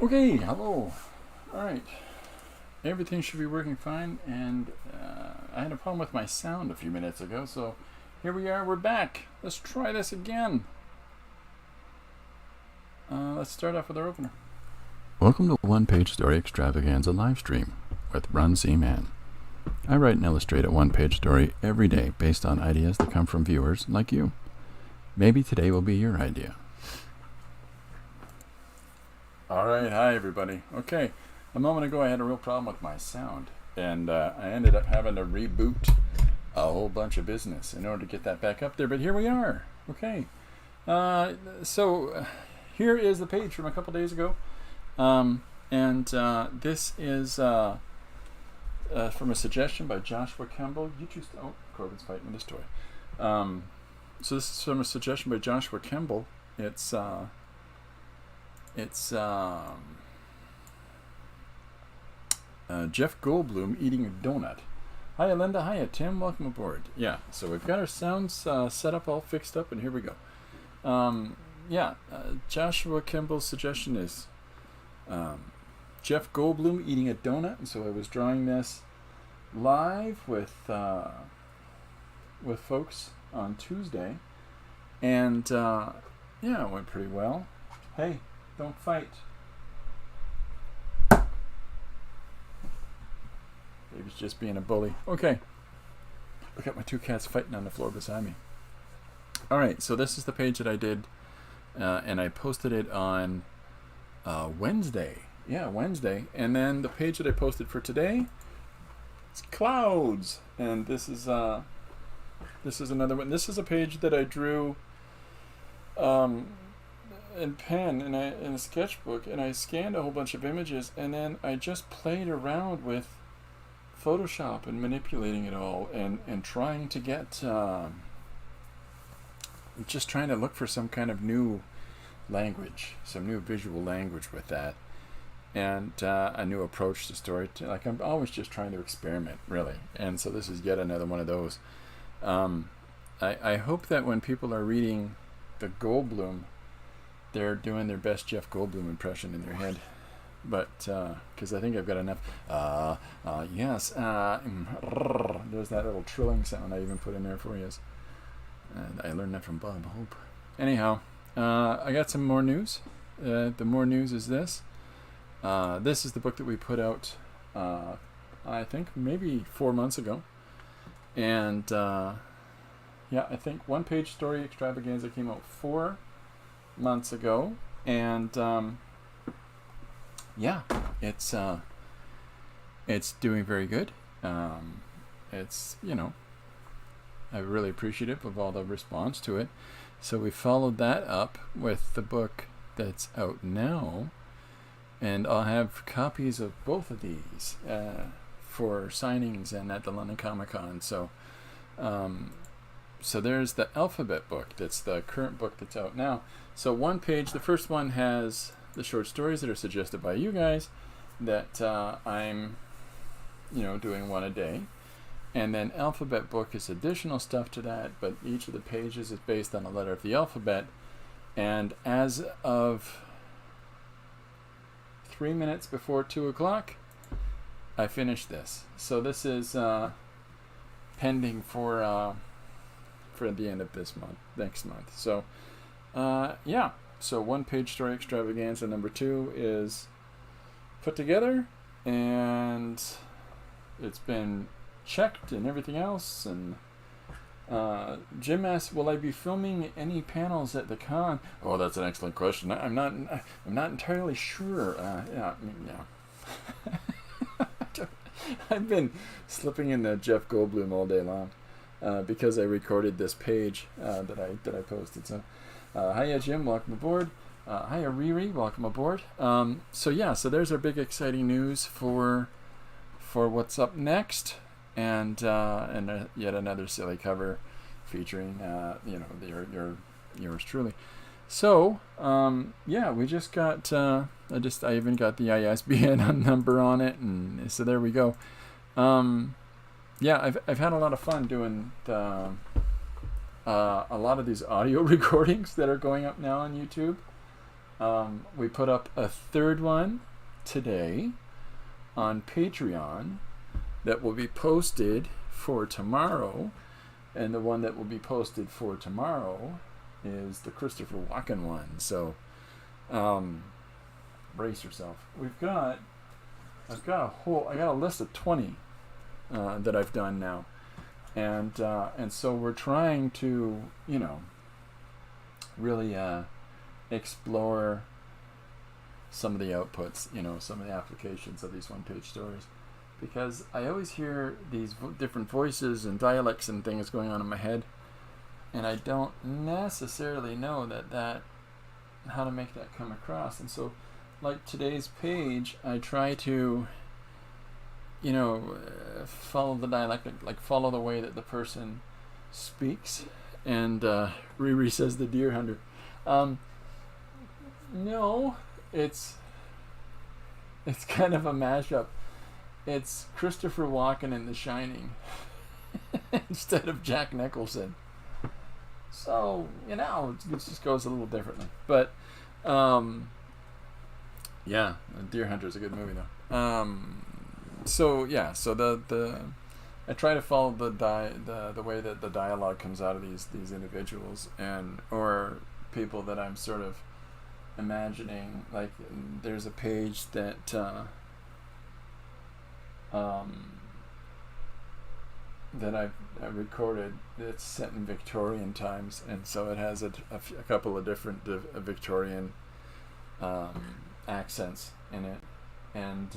Okay, hello. Alright, everything should be working fine, and I had a problem with my sound a few minutes ago, so here we are, we're back. Let's try this again. Let's start off with our opener. Welcome to One Page Story Extravaganza Livestream with Run C Man. I write and illustrate a one-page story every day based on ideas that come from viewers like you. Maybe today will be your idea. Alright, hi everybody. Okay, a moment ago I had a real problem with my sound, and I ended up having to reboot a whole bunch of business in order to get that back up there, but here we are. Okay, so here is the page from a couple days ago, and this is from a suggestion by Joshua Campbell. You choose. Oh, Corbin's fighting with his toy. So this is from a suggestion by Joshua Campbell. It's Jeff Goldblum eating a donut. Hiya Linda, hiya Tim, welcome aboard. Yeah, so we've got our sounds set up, all fixed up, and here we go. Joshua Campbell's suggestion is Jeff Goldblum eating a donut, and so I was drawing this live with folks on Tuesday, and it went pretty well. Hey, don't fight. Baby's just being a bully. Okay. Look at my two cats fighting on the floor beside me. Alright, so this is the page that I did, and I posted it on Wednesday. Yeah, Wednesday. And then the page that I posted for today, it's clouds. And this is another one. This is a page that I drew in pen in a sketchbook, and I scanned a whole bunch of images, and then I just played around with Photoshop and manipulating it all, and trying to get just trying to look for some kind of new language, some new visual language with that, and a new approach to story. Like, I'm always just trying to experiment, really, and so this is yet another one of those. I hope that when people are reading the Goldblum, they're doing their best Jeff Goldblum impression in their head, but because I think I've got enough. Yes. There's that little trilling sound I even put in there for you. And I learned that from Bob Hope. Anyhow, I got some more news. The more news is this. This is the book that we put out, I think maybe 4 months ago, and I think One Page Story Extravaganza came out 4 months ago, and it's doing very good. It's I'm really appreciative of all the response to it. So we followed that up with the book that's out now, and I'll have copies of both of these for signings and at the London Comic Con. So there's the alphabet book. That's the current book that's out now. So one page, the first one has the short stories that are suggested by you guys that I'm doing one a day. And then alphabet book is additional stuff to that, but each of the pages is based on a letter of the alphabet. And as of 3 minutes before 2 o'clock, I finished this. So this is pending for the end of this month, next month. So so One Page Story Extravaganza number 2 is put together, and it's been checked and everything else. And Jim asks, will I be filming any panels at the con? Oh, that's an excellent question. I'm not entirely sure. I've been slipping in the Jeff Goldblum all day long because I recorded this page that I posted. So hiya Jim, welcome aboard. Hiya Riri, welcome aboard. So there's our big exciting news for what's up next. And yet another silly cover featuring yours truly. So we just got I even got the ISBN number on it, and so there we go. I've had a lot of fun doing a lot of these audio recordings that are going up now on YouTube. We put up a third one today on Patreon that will be posted for tomorrow, and the one that will be posted for tomorrow is the Christopher Walken one. So brace yourself. I got a list of 20 that I've done now, and so we're trying to really explore some of the outputs, some of the applications of these one-page stories, because I always hear these different voices and dialects and things going on in my head, and I don't necessarily know how to make that come across. And so, like today's page, I try to follow the dialect, like follow the way that the person speaks. And Riri says the deer hunter. No, it's kind of a mashup. It's Christopher Walken in The Shining instead of Jack Nicholson. So, it just goes a little differently. But, yeah, Deer Hunter is a good movie, though. So I try to follow the way that the dialogue comes out of these individuals or people that I'm sort of imagining. Like, there's a page that I've recorded that's set in Victorian times, and so it has a couple of different Victorian accents in it, and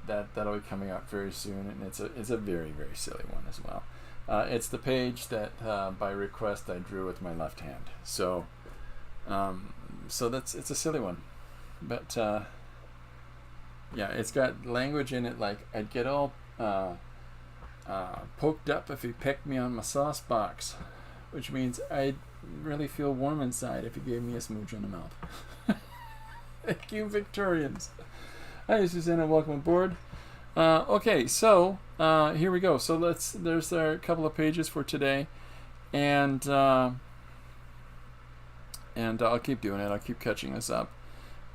that'll be coming out very soon, and it's a very, very silly one as well. It's the page that by request I drew with my left hand, so it's a silly one, but yeah, it's got language in it like, I'd get all poked up if he pecked me on my sauce box, which means I'd really feel warm inside if he gave me a smooch on the mouth. Thank you, Victorians. Hi, Susanna. Welcome aboard. Okay, so here we go. So there's our couple of pages for today, and I'll keep doing it. I'll keep catching this up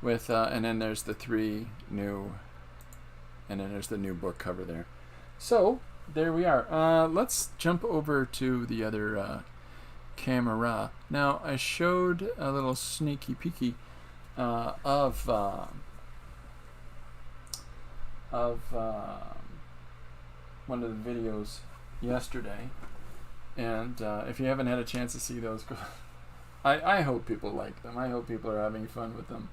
with, and then there's the three new, and then there's the new book cover there. So there we are. Let's jump over to the other camera. Now, I showed a little sneaky peeky of one of the videos yesterday, and if you haven't had a chance to see those, I hope people like them. I hope people are having fun with them.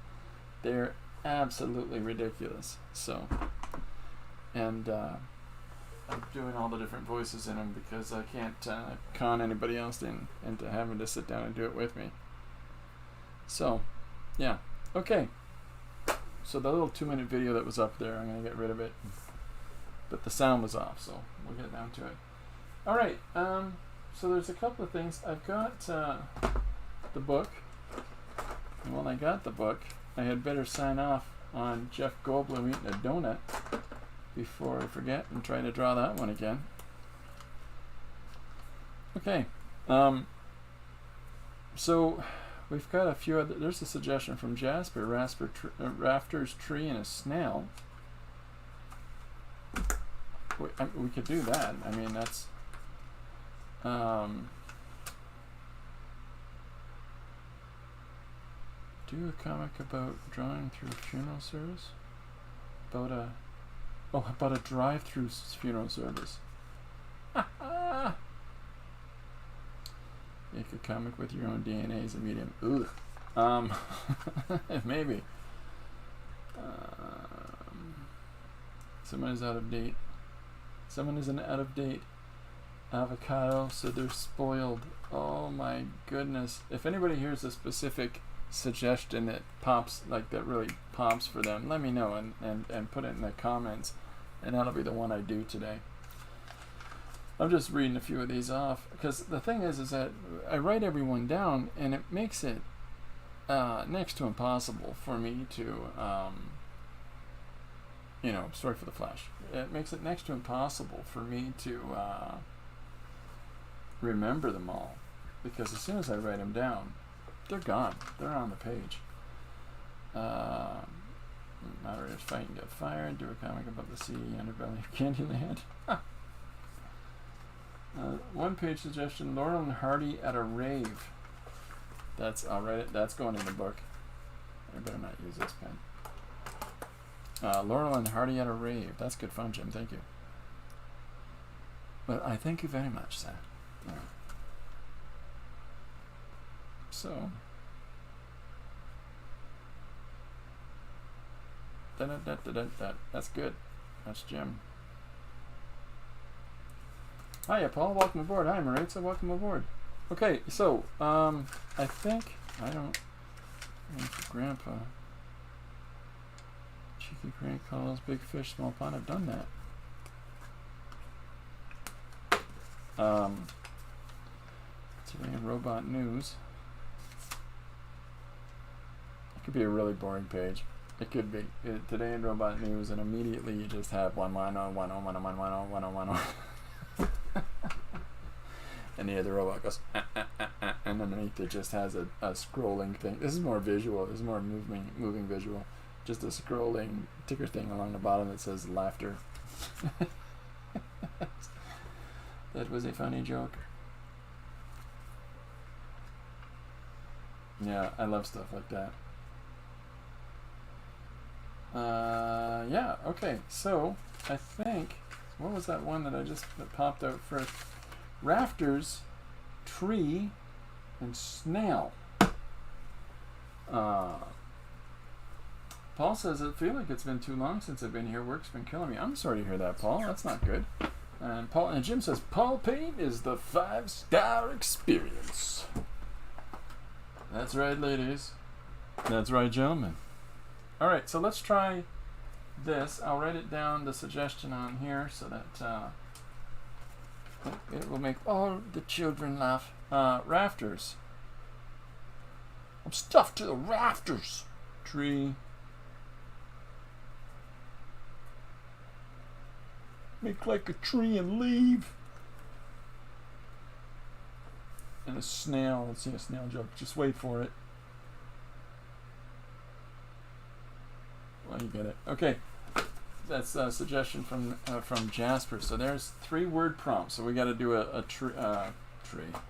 They're absolutely ridiculous. So, and I'm doing all the different voices in them because I can't con anybody else into having to sit down and do it with me. So, yeah. Okay. So the little 2-minute video that was up there, I'm going to get rid of it. But the sound was off, so we'll get down to it. All right. So there's a couple of things. I've got the book. And when I got the book, I had better sign off on Jeff Goldblum eating a donut before I forget and try to draw that one again. Okay. So we've got a few other. There's a suggestion from Jasper: rafters, tree, and a snail. We could do that. I mean, that's. Do a comic about drawing through funeral service. About a drive-through funeral service. Make a comic with your own DNA as a medium. Ugh. Maybe. Someone is out of date. Someone is an out-of-date avocado, so they're spoiled. Oh my goodness. If anybody hears a specific suggestion that pops, like that really pops for them, let me know and put it in the comments, and that'll be the one I do today. I'm just reading a few of these off because the thing is that I write everyone down, and it makes it next to impossible for me to sorry for the flash. It makes it next to impossible for me to remember them all, because as soon as I write them down, they're gone. They're on the page. Moderators fight and get fired. Do a comic about the sea underbelly of Candyland. One-page suggestion: Laurel and Hardy at a rave. I'll write it. That's going in the book. I better not use this pen. Laurel and Hardy at a rave. That's good fun, Jim. Thank you. But I thank you very much, sir. Yeah. So. That's good. That's Jim. Hiya, Paul. Welcome aboard. Hi, Maritza. Welcome aboard. Okay, so I think Grandpa. Cheeky crank calls, big fish, small pond. I've done that. Today in Robot News. It could be a really boring page. It could be Today in Robot News, and immediately you just have 1101010101010, and the other robot goes, and underneath it just has a scrolling thing. This is more visual. This is more moving visual. Just a scrolling ticker thing along the bottom that says laughter. That was a funny joke. Yeah, I love stuff like that. Yeah, okay, so I think, what was that one that popped out first? Rafters, tree, and snail. Paul says, I feel like it's been too long since I've been here. Work's been killing me. I'm sorry to hear that, Paul. That's not good. And Jim says, Paul Payne is the 5-star experience. That's right, ladies. That's right, gentlemen. All right, so let's try this. I'll write it down, the suggestion on here, so that it will make all the children laugh. Rafters. I'm stuffed to the rafters. Tree. Make like a tree and leave. And a snail. Let's see a snail joke. Just wait for it. Well, you get it. Okay. That's a suggestion from Jasper. So there's 3 word prompts. So we got to do a tree.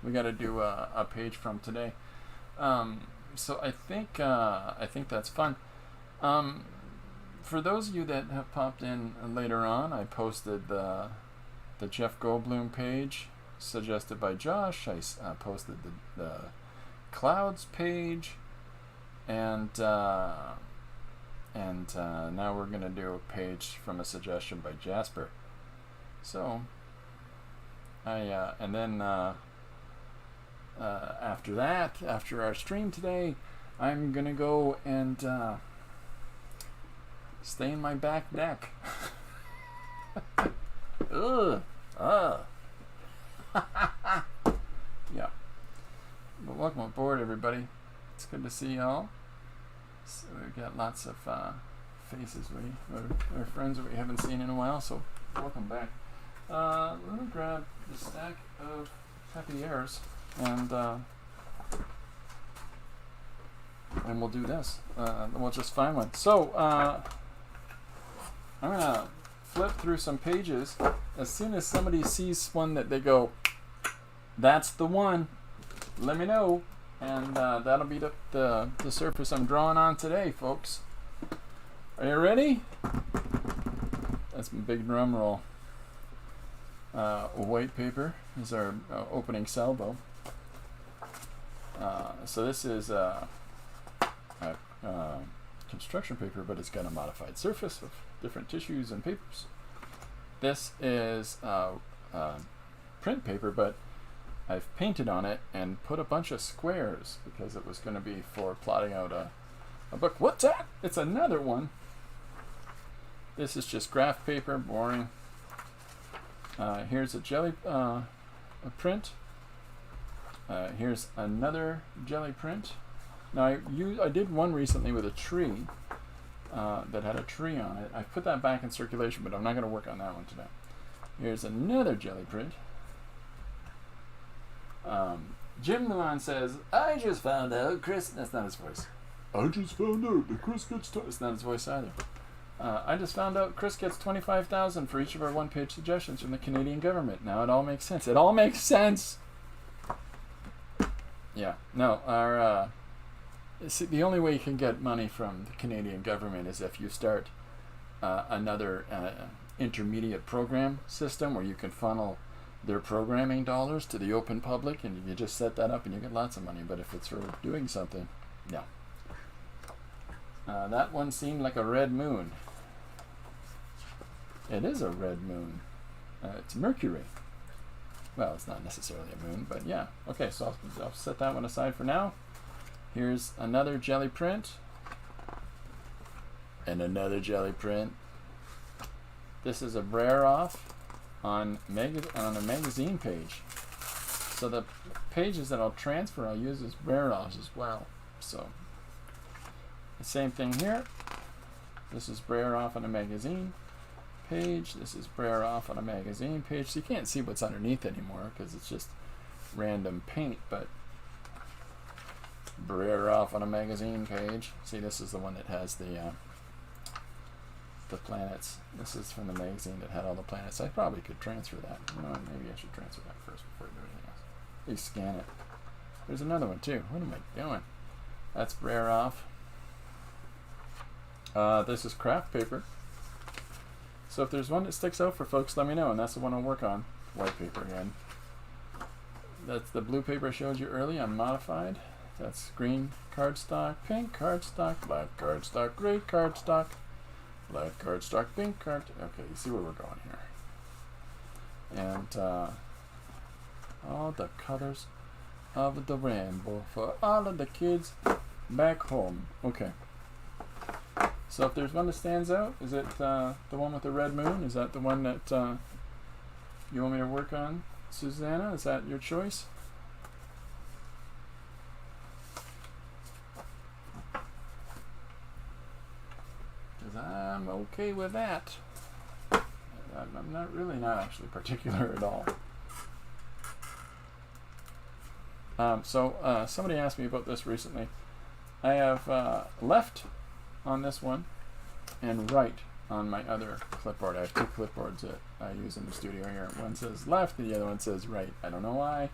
We got to do a page from today. So I think that's fun. For those of you that have popped in later on, I posted the Jeff Goldblum page suggested by Josh. I posted the clouds page, and now we're gonna do a page from a suggestion by Jasper. So and then after that, after our stream today, I'm gonna go and stay in my back deck. Ugh. Yeah. But welcome aboard, everybody. It's good to see y'all. So we've got lots of faces, our friends that we haven't seen in a while. So welcome back. Let me grab the stack of Happy Airs, and we'll do this. We'll just find one. So I'm gonna flip through some pages. As soon as somebody sees one that they go, that's the one, let me know, and that'll be the surface I'm drawing on today, folks. Are you ready? That's my big drum roll. White paper is our opening salvo. So this is construction paper, but it's got a modified surface with different tissues and papers. This is print paper, but I've painted on it and put a bunch of squares because it was going to be for plotting out a book. What's that? It's another one. This is just graph paper, boring. Here's a jelly print. Here's another jelly print. Now I did one recently with a tree that had a tree on it. I put that back in circulation, but I'm not going to work on that one today. Here's another jelly print. Jim Luan says, I just found out Chris... That's not his voice. I just found out that Chris gets... It's not his voice either. I just found out Chris gets $25,000 for each of our one-page suggestions from the Canadian government. Now it all makes sense. It all makes sense! Yeah. No, our... see, the only way you can get money from the Canadian government is if you start another intermediate program system where you can funnel their programming dollars to the open public, and you just set that up and you get lots of money. But if it's for doing something, no. That one seemed like a red moon. It is a red moon. It's Mercury. Well, it's not necessarily a moon, but yeah. Okay, so I'll set that one aside for now. Here's another jelly print. And another jelly print. This is a Brer off on a magazine page. So the pages that I'll transfer, I'll use as Brer offs as well. So the same thing here. This is Brer off on a magazine page. This is Brer off on a magazine page. So you can't see what's underneath anymore because it's just random paint, but Brer off on a magazine page. See, this is the one that has the planets. This is from the magazine that had all the planets. I probably could transfer that. You know, maybe I should transfer that first before I do anything else. You scan it. There's another one too. What am I doing? That's Brer off. This is craft paper. So if there's one that sticks out for folks, let me know, and that's the one I'll work on. White paper again. That's the blue paper I showed you earlier on modified. That's green cardstock, pink cardstock, black cardstock, gray cardstock, black cardstock, pink card. Okay, you see where we're going here. And all the colors of the rainbow for all of the kids back home. Okay. So if there's one that stands out, is it the one with the red moon? Is that the one that you want me to work on, Susanna? Is that your choice? Because I'm okay with that. I'm not actually particular at all. So somebody asked me about this recently. I have left on this one and right on my other clipboard. I have two clipboards that I use in the studio here. One says left and the other one says right. I don't know why.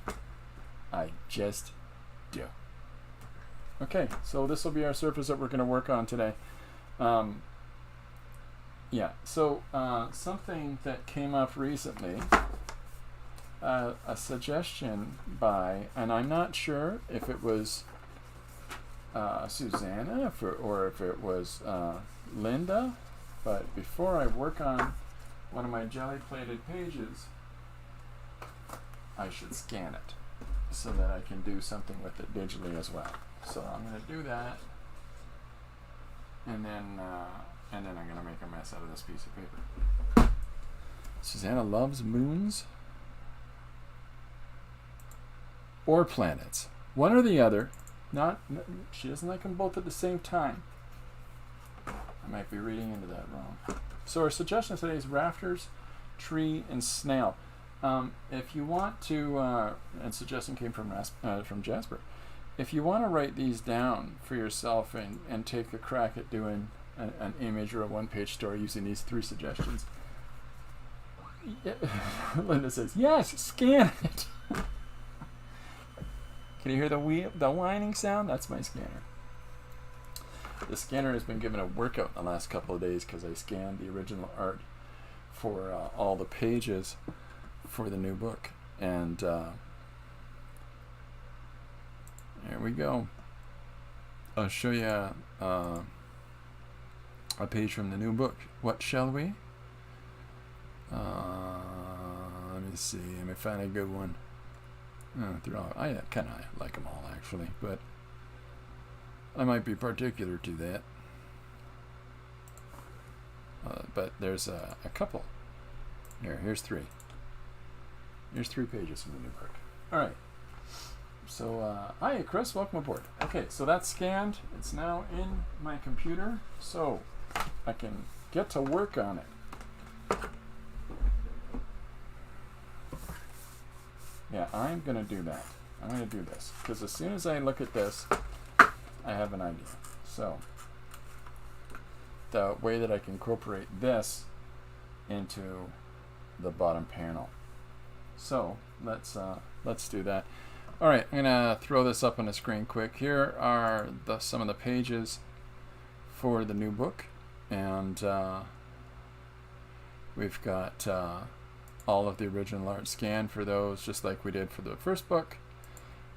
I just do. Okay, so this will be our surface that we're going to work on today. Yeah, so something that came up recently, a suggestion by, and I'm not sure if it was Susanna or if it was Linda, but before I work on one of my jelly plated pages, I should scan it so that I can do something with it digitally as well. So I'm going to do that, and then I'm going to make a mess out of this piece of paper. Susanna loves moons or planets, one or the other. She doesn't like them both at the same time. I might be reading into that wrong. So our suggestion today is rafters, tree, and snail. If you want to, and suggestion came from Jasper. If you want to write these down for yourself and take a crack at doing an image or a one-page story using these three suggestions, Linda says, yes, scan it. Can you hear the whining sound? That's my scanner. The scanner has been given a workout in the last couple of days because I scanned the original art for all the pages for the new book. And there we go. I'll show you a page from the new book. What shall we? Let me see. Let me find a good one. I kind of like them all actually, but I might be particular to that. But there's a couple. Here's three. Here's 3 pages from the new book. All right. So, hi Chris, welcome aboard. Okay, so that's scanned. It's now in my computer, so I can get to work on it. Yeah, I'm going to do that. I'm going to do this. Because as soon as I look at this, I have an idea. So the way that I can incorporate this into the bottom panel. So let's do that. All right, I'm gonna throw this up on the screen quick. Here are some of the pages for the new book, and we've got all of the original art scanned for those, just like we did for the first book.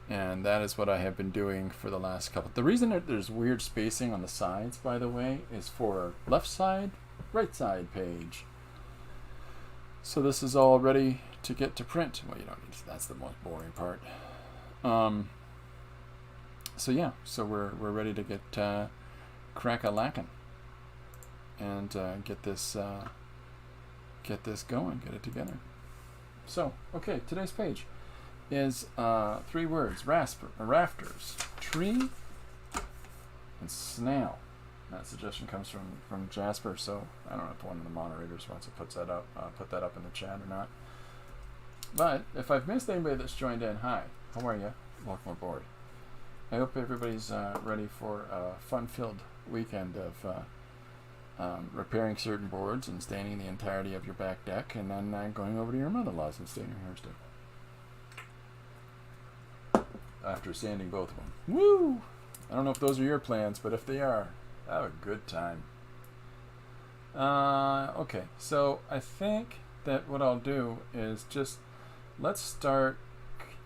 And that is what I have been doing for the last couple. The reason that there's weird spacing on the sides, by the way, is for left side, right side page. So this is all ready to get to print. Well, you don't need to, that's the most boring part. So yeah, so we're ready to get crack-a-lackin' and get this going, get it together. So okay, today's page is 3 words: rafters, tree, and snail. That suggestion comes from Jasper, so I don't know if one of the moderators wants to put that up in the chat or not. But if I've missed anybody that's joined in, hi, how are you? Welcome aboard. I hope everybody's ready for a fun-filled weekend of repairing certain boards and staining the entirety of your back deck, and then going over to your mother-in-law's and staining hers too. After sanding both of them. Woo! I don't know if those are your plans, but if they are, have a good time. Okay, so I think that what I'll do is just let's start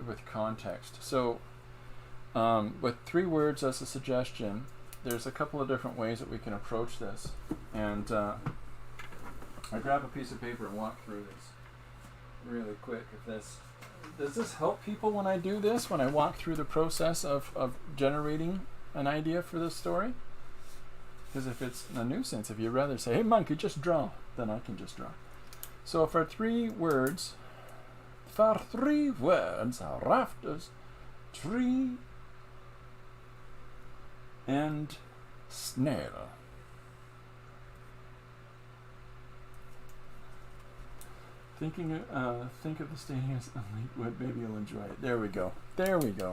with context. So with 3 words as a suggestion, there's a couple of different ways that we can approach this. And I grab a piece of paper and walk through this really quick. Does this help people when I do this, when I walk through the process of generating an idea for this story? Because if it's a nuisance, if you'd rather say, hey monkey, just draw, then I can just draw. So for 3 words, rafters, tree, and snail. Think of the staining as Lakewood. Maybe you'll enjoy it. There we go. There we go.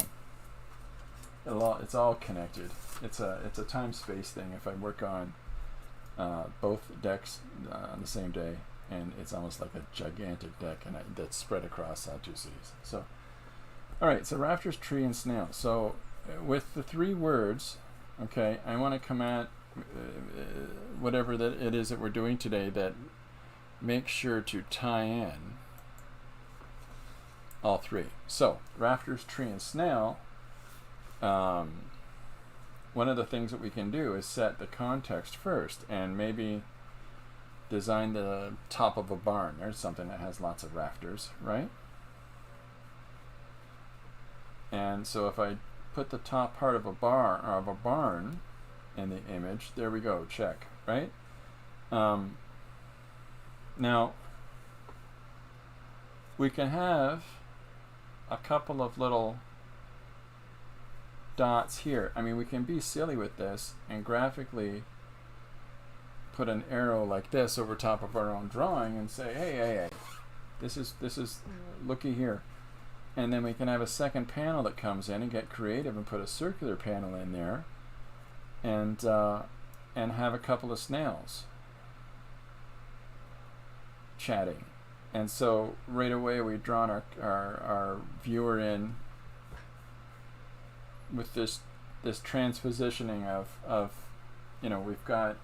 It's all connected. It's a time-space thing. If I work on both decks on the same day, and it's almost like a gigantic deck, and that's spread across 2 cities. So, all right. So rafters, tree, and snail. So with the 3 words, okay, I want to come at whatever that it is that we're doing today that make sure to tie in all 3. So rafters, tree, and snail. One of the things that we can do is set the context first, and maybe design the top of a barn. There's something that has lots of rafters, right? And so if I put the top part of a barn in the image, there we go, check, right? Now, we can have a couple of little dots here. I mean, we can be silly with this and graphically put an arrow like this over top of our own drawing and say, hey, this is looky here. And then we can have a second panel that comes in and get creative and put a circular panel in there and have a couple of snails chatting. And so right away we've drawn our viewer in with this transpositioning of we've got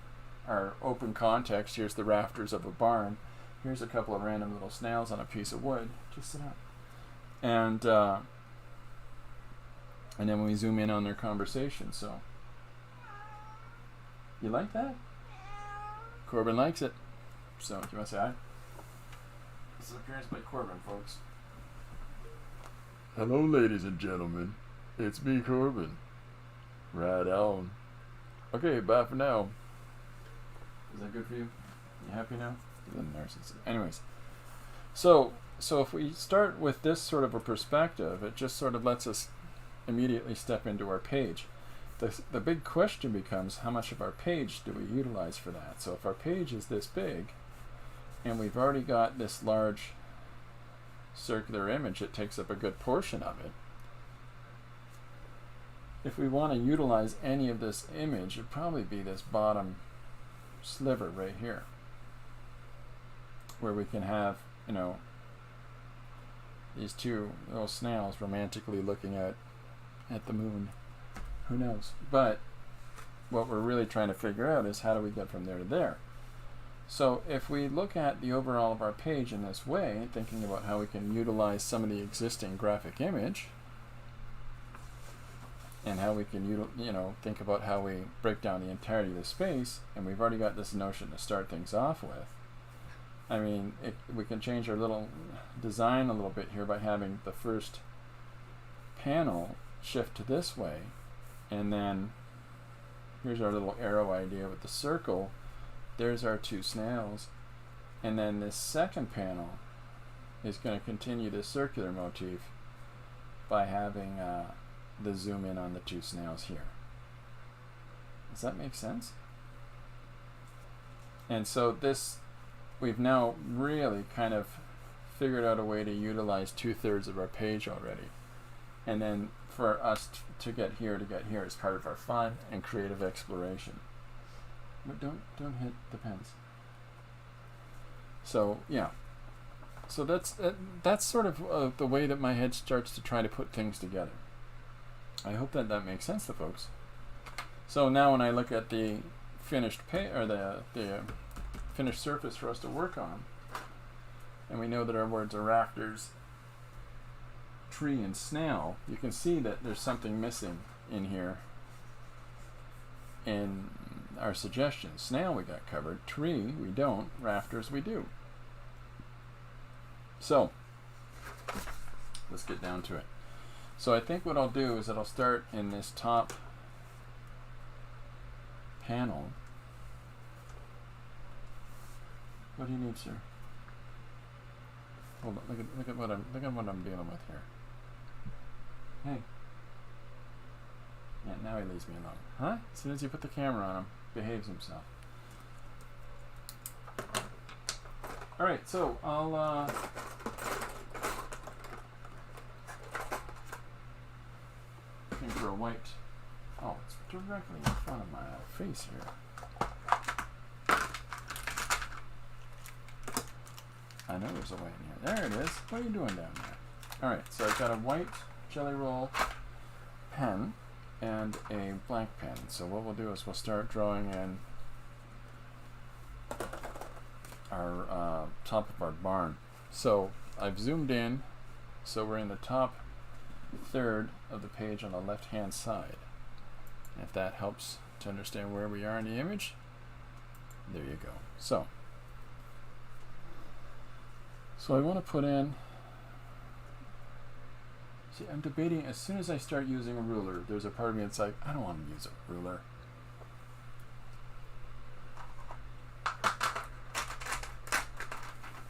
our open context. Here's the rafters of a barn. Here's a couple of random little snails on a piece of wood. Just sit up. And then we zoom in on their conversation. So you like that? Corbin likes it. So do you want to say hi? This is appearance by Corbin, folks. Hello, ladies and gentlemen. It's me, Corbin. Right on. Okay, bye for now. Is that good for you? You happy now? The nurses. Anyways, so if we start with this sort of a perspective, it just sort of lets us immediately step into our page. The big question becomes, how much of our page do we utilize for that? So if our page is this big, and we've already got this large circular image that takes up a good portion of it, if we want to utilize any of this image, it'd probably be this bottom sliver right here, where we can have, you know, these two little snails romantically looking at the moon. Who knows? But what we're really trying to figure out is how do we get from there to there. So if we look at the overall of our page in this way, thinking about how we can utilize some of the existing graphic image, and how we can think about how we break down the entirety of the space, and we've already got this notion to start things off with. I mean, we can change our little design a little bit here by having the first panel shift to this way, and then here's our little arrow idea with the circle. There's our two snails, and then this second panel is going to continue this circular motif by having the zoom in on the two snails here. Does that make sense? And so this, we've now really kind of figured out a way to utilize 2/3 of our page already. And then for us to get here is part of our fun and creative exploration. But don't hit the pens. So yeah, so that's sort of the way that my head starts to try to put things together. I hope that makes sense to folks. So now when I look at the finished the finished surface for us to work on, and we know that our words are rafters, tree, and snail, you can see that there's something missing in here in our suggestions. Snail we got covered, tree we don't, rafters we do. So let's get down to it. So I think what I'll do is that I'll start in this top panel. What do you need, sir? Hold on, look at what I'm dealing with here. Hey. Yeah, now he leaves me alone. Huh? As soon as you put the camera on him, behaves himself. Alright, so I'll looking for a white. Oh, it's directly in front of my face here. I know there's a white in here. There it is. What are you doing down there? Alright, so I've got a white Jelly Roll pen and a blank pen. So what we'll do is we'll start drawing in our top of our barn. So I've zoomed in, so we're in the top third of the page on the left hand side. If that helps to understand where we are in the image, there you go. So I want to put in, see, I'm debating, as soon as I start using a ruler, there's a part of me that's like, I don't want to use a ruler.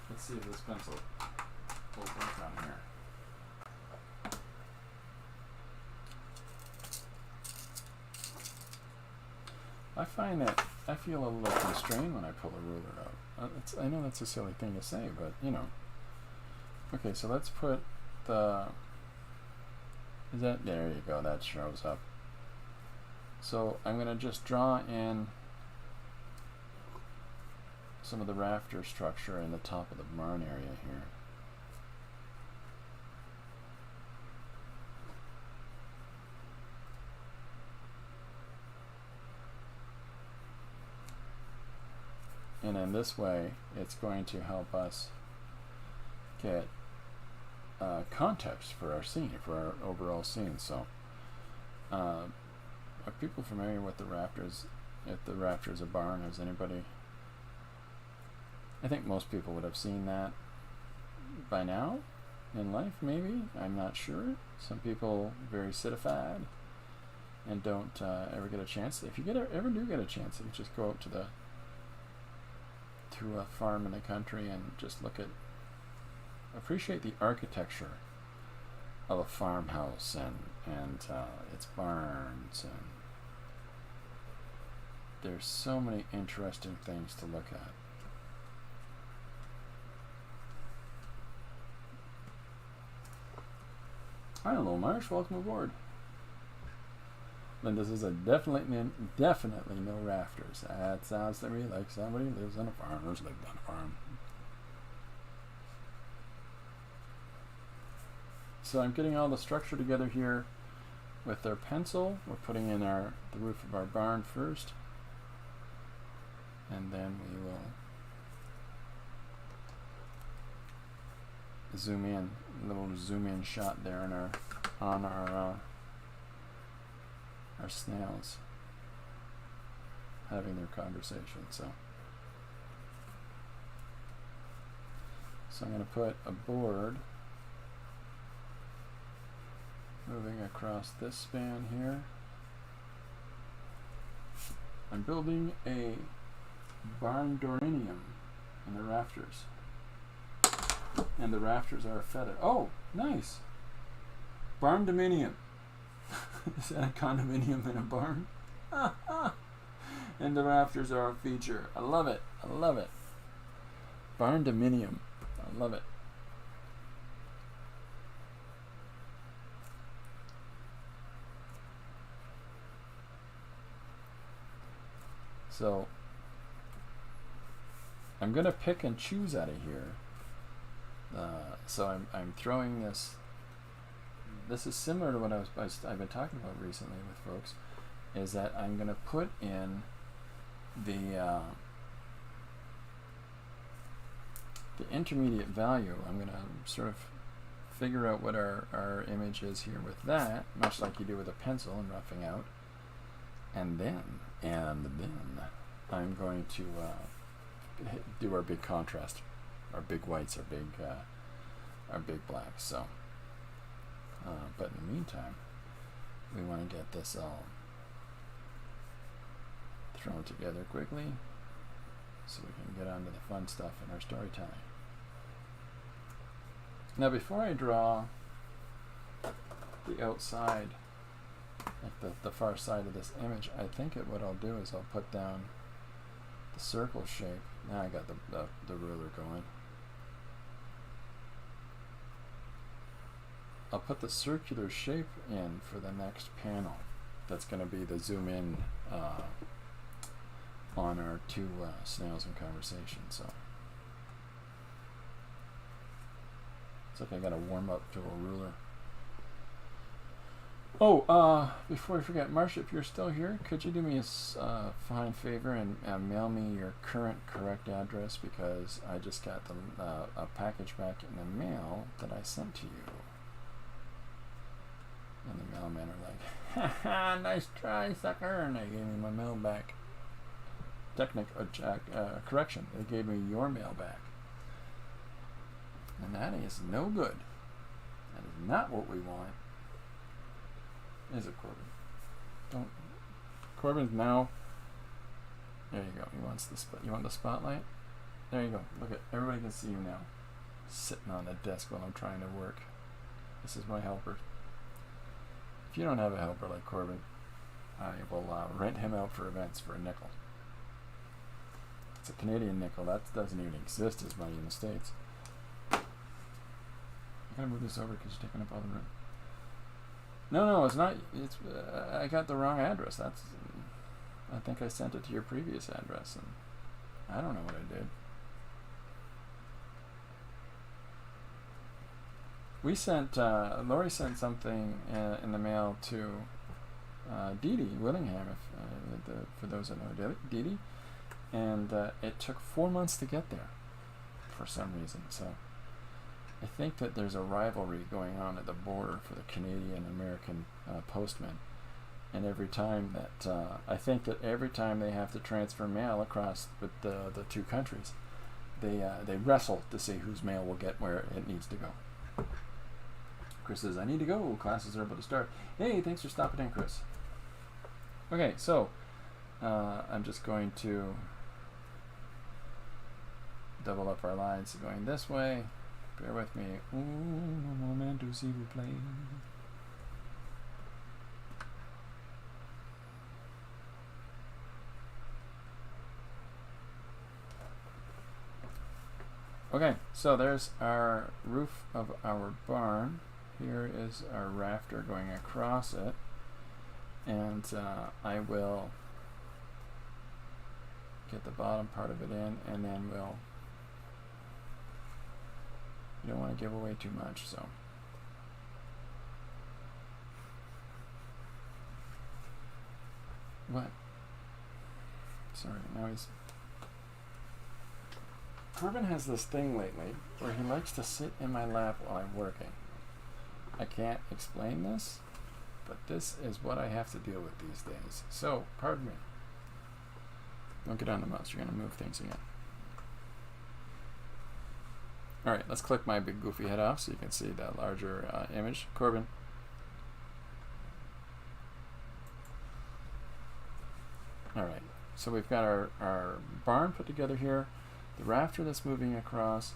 Let's see if this pencil will work on here. I find that I feel a little constrained when I pull a ruler out. I know that's a silly thing to say, but you know. Okay, so let's put the, there you go, that shows up. So I'm going to just draw in some of the rafter structure in the top of the barn area here. And in this way, it's going to help us get context for our scene, for our overall scene. So, are people familiar with the rafters? If the rafter is a barn, has anybody? I think most people would have seen that by now in life, maybe. I'm not sure. Some people very citified and don't ever get a chance. If you ever do get a chance, you just go out to a farm in the country and just appreciate the architecture of a farmhouse and its barns, and there's so many interesting things to look at. Hi, hello, Marsh. Welcome aboard. Linda says, definitely no rafters. That sounds to me like somebody lives on a farm. Who's lived on a farm? So I'm getting all the structure together here with our pencil. We're putting in the roof of our barn first. And then we will zoom in, a little zoom in shot there on our snails having their conversation. So I'm going to put a board moving across this span here. I'm building a barn dorinium in the rafters. And the rafters are fetid. Oh, nice. Barn dominium. Is that a condominium in a barn? And the rafters are a feature. I love it. I love it. Barn dominium. I love it. So I'm going to pick and choose out of here. So I'm throwing this. This is similar to what I've been talking about recently with folks. Is that I'm going to put in the intermediate value. I'm going to sort of figure out what our image is here with that, much like you do with a pencil and roughing out. And then I'm going to do our big contrast, our big whites, our big blacks. So, but in the meantime, we want to get this all thrown together quickly, so we can get on to the fun stuff in our storytelling. Now, before I draw the outside, like the far side of this image, I think what I'll do is I'll put down the circle shape. Now I got the ruler going. I'll put the circular shape in for the next panel. That's going to be the zoom in on our two snails in conversation. So it's like I got to warm up to a ruler. Oh, before I forget, Marcia, if you're still here, could you do me a fine favor and mail me your current correct address, because I just got a package back in the mail that I sent to you. And the mailmen are like, ha ha, nice try, sucker, and they gave me my mail back. Correction, they gave me your mail back. And that is no good. That is not what we want. Is it, Corbin? Corbin's now. There you go. He wants you want the spotlight? There you go. Look at everybody can see you now, sitting on the desk while I'm trying to work. This is my helper. If you don't have a helper like Corbin, I will rent him out for events for a nickel. It's a Canadian nickel. That doesn't even exist as money in the States. I'm gonna move this over because you're taking up all the room. No, it's not. It's I got the wrong address. I think I sent it to your previous address, and I don't know what I did. We sent Lori sent something in the mail to Dee Dee Willingham, for those that know Dee Dee, and it took 4 months to get there for some reason. So I think that there's a rivalry going on at the border for the Canadian-American postmen, and every time that every time they have to transfer mail across with the two countries, they wrestle to see whose mail will get where it needs to go. Chris says, "I need to go. Classes are about to start." Hey, thanks for stopping in, Chris. Okay, so I'm just going to double up our lines going this way. Bear with me. Un momento, s'il vous plaît. Okay, so there's our roof of our barn. Here is our rafter going across it. and I will get the bottom part of it in, and then we'll, you don't want to give away too much, so what? Sorry, now he's Corbin has this thing lately where he likes to sit in my lap while I'm working. I can't explain this, but this is what I have to deal with these days. So, pardon me. Don't get on the mouse, you're going to move things again. Alright, let's click my big goofy head off so you can see that larger image. Corbin. Alright, so we've got our barn put together here, the rafter that's moving across,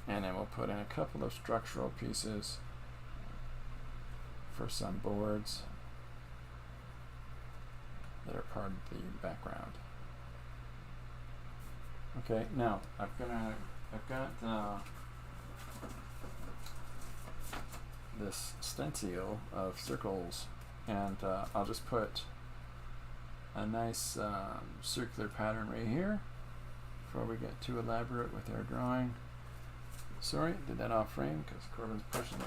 and then we'll put in a couple of structural pieces for some boards that are part of the background. Okay, now I've got this stencil of circles, and I'll just put a nice circular pattern right here before we get too elaborate with our drawing. Sorry, did that off frame because Corbin's pushing it.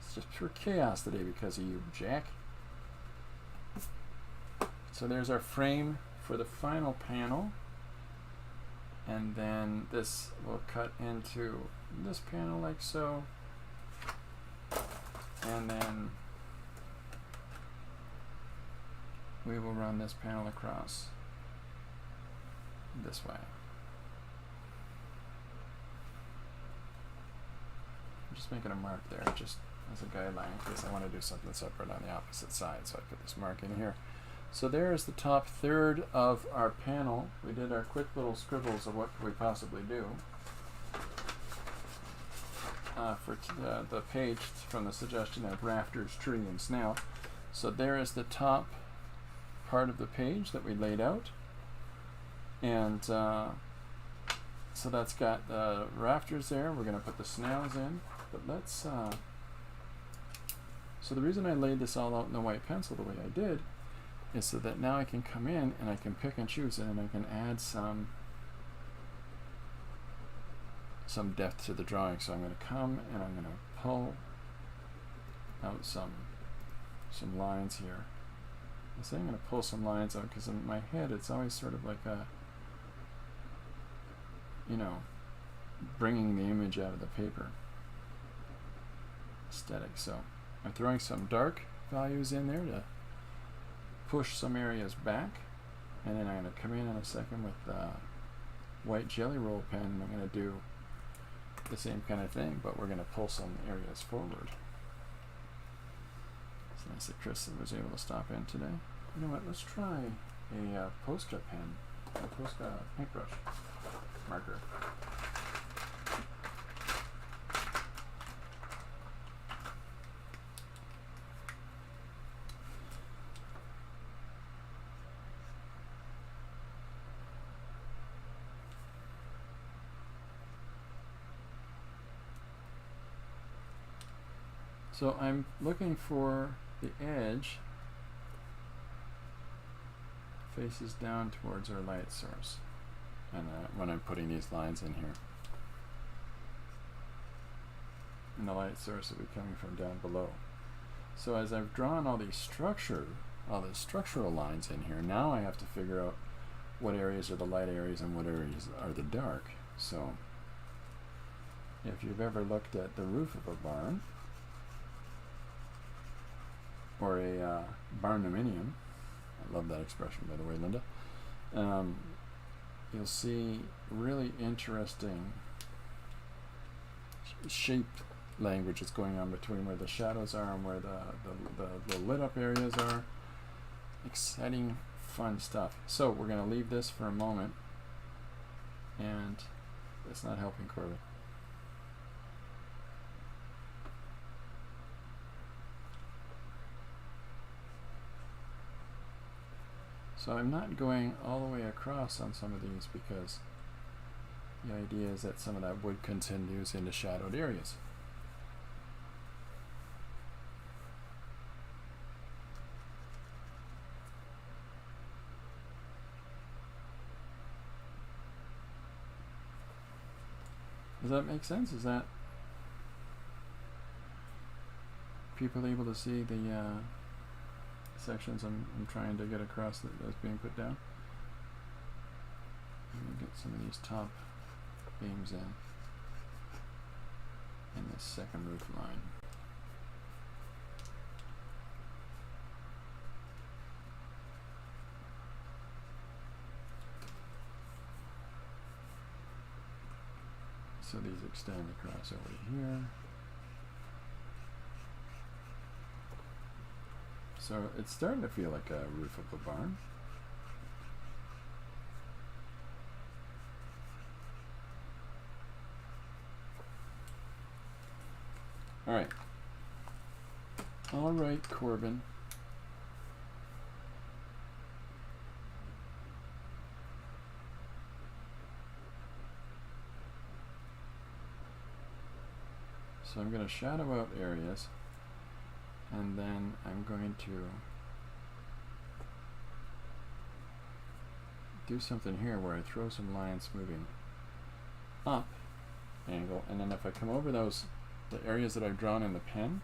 It's just pure chaos today because of you, Jack. So there's our frame for the final panel. And then this will cut into this panel like so. And then we will run this panel across this way. I'm just making a mark there just as a guideline in case I want to do something separate on the opposite side. So I put this mark in here. So there is the top third of our panel. We did our quick little scribbles of what could we possibly do for the page from the suggestion of rafters, tree, and snout. So there is the top part of the page that we laid out. And so that's got the rafters there. We're going to put the snails in. But let's... so the reason I laid this all out in the white pencil the way I did is so that now I can come in and I can pick and choose it, and I can add some depth to the drawing. So I'm going to come and I'm going to pull out some lines here. I say I'm going to pull some lines out because in my head it's always sort of like a, you know, bringing the image out of the paper aesthetic. So I'm throwing some dark values in there to push some areas back, and then I'm going to come in a second with the white jelly roll pen, and I'm going to do the same kind of thing, but we're going to pull some areas forward. It's nice that Chris was able to stop in today. You know what, let's try a Posca pen, a Posca paintbrush marker. So I'm looking for the edge faces down towards our light source, and when I'm putting these lines in here, and the light source will be coming from down below. So as I've drawn all these structural lines in here, now I have to figure out what areas are the light areas and what areas are the dark. So if you've ever looked at the roof of a barn, or a barnuminium, I love that expression by the way, Linda, you'll see really interesting shaped language that's going on between where the shadows are and where the lit up areas are. Exciting, fun stuff. So we're going to leave this for a moment, and it's not helping Corbin. So I'm not going all the way across on some of these because the idea is that some of that wood continues into shadowed areas. Does that make sense? Is that people able to see the sections I'm trying to get across that's being put down? Let me get some of these top beams in this second roof line. So these extend across over here. So it's starting to feel like a roof of a barn. All right, Corbin. So I'm going to shadow out areas, and then I'm going to do something here where I throw some lines moving up angle, and then if I come over the areas that I've drawn in the pen,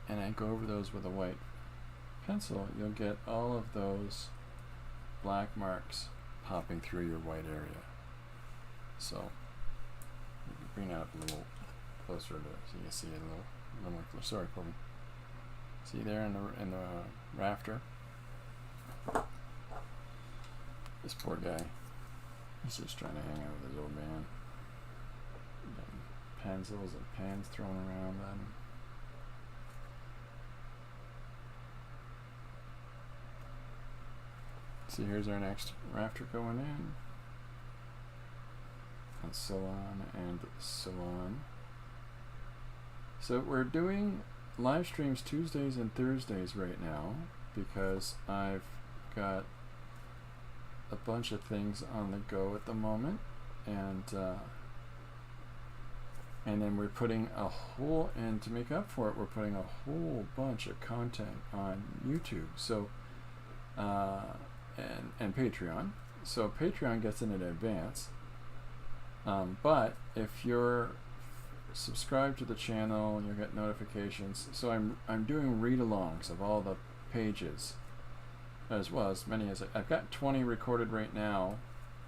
and I go over those with a white pencil, you'll get all of those black marks popping through your white area. So bring that up a little closer to so you can see it a little more close. Sorry, Corbin. See there in the rafter? This poor guy. He's just trying to hang out with his old man. Getting pencils and pens thrown around at him. See, here's our next rafter going in. And so on and so on. So we're doing live streams Tuesdays and Thursdays right now because I've got a bunch of things on the go at the moment, and then we're putting a whole, and to make up for it, we're putting a whole bunch of content on YouTube. So and Patreon. So Patreon gets in advance. But if you're subscribed to the channel, you'll get notifications. So I'm doing read-alongs of all the pages, as well as many as I've got 20 recorded right now.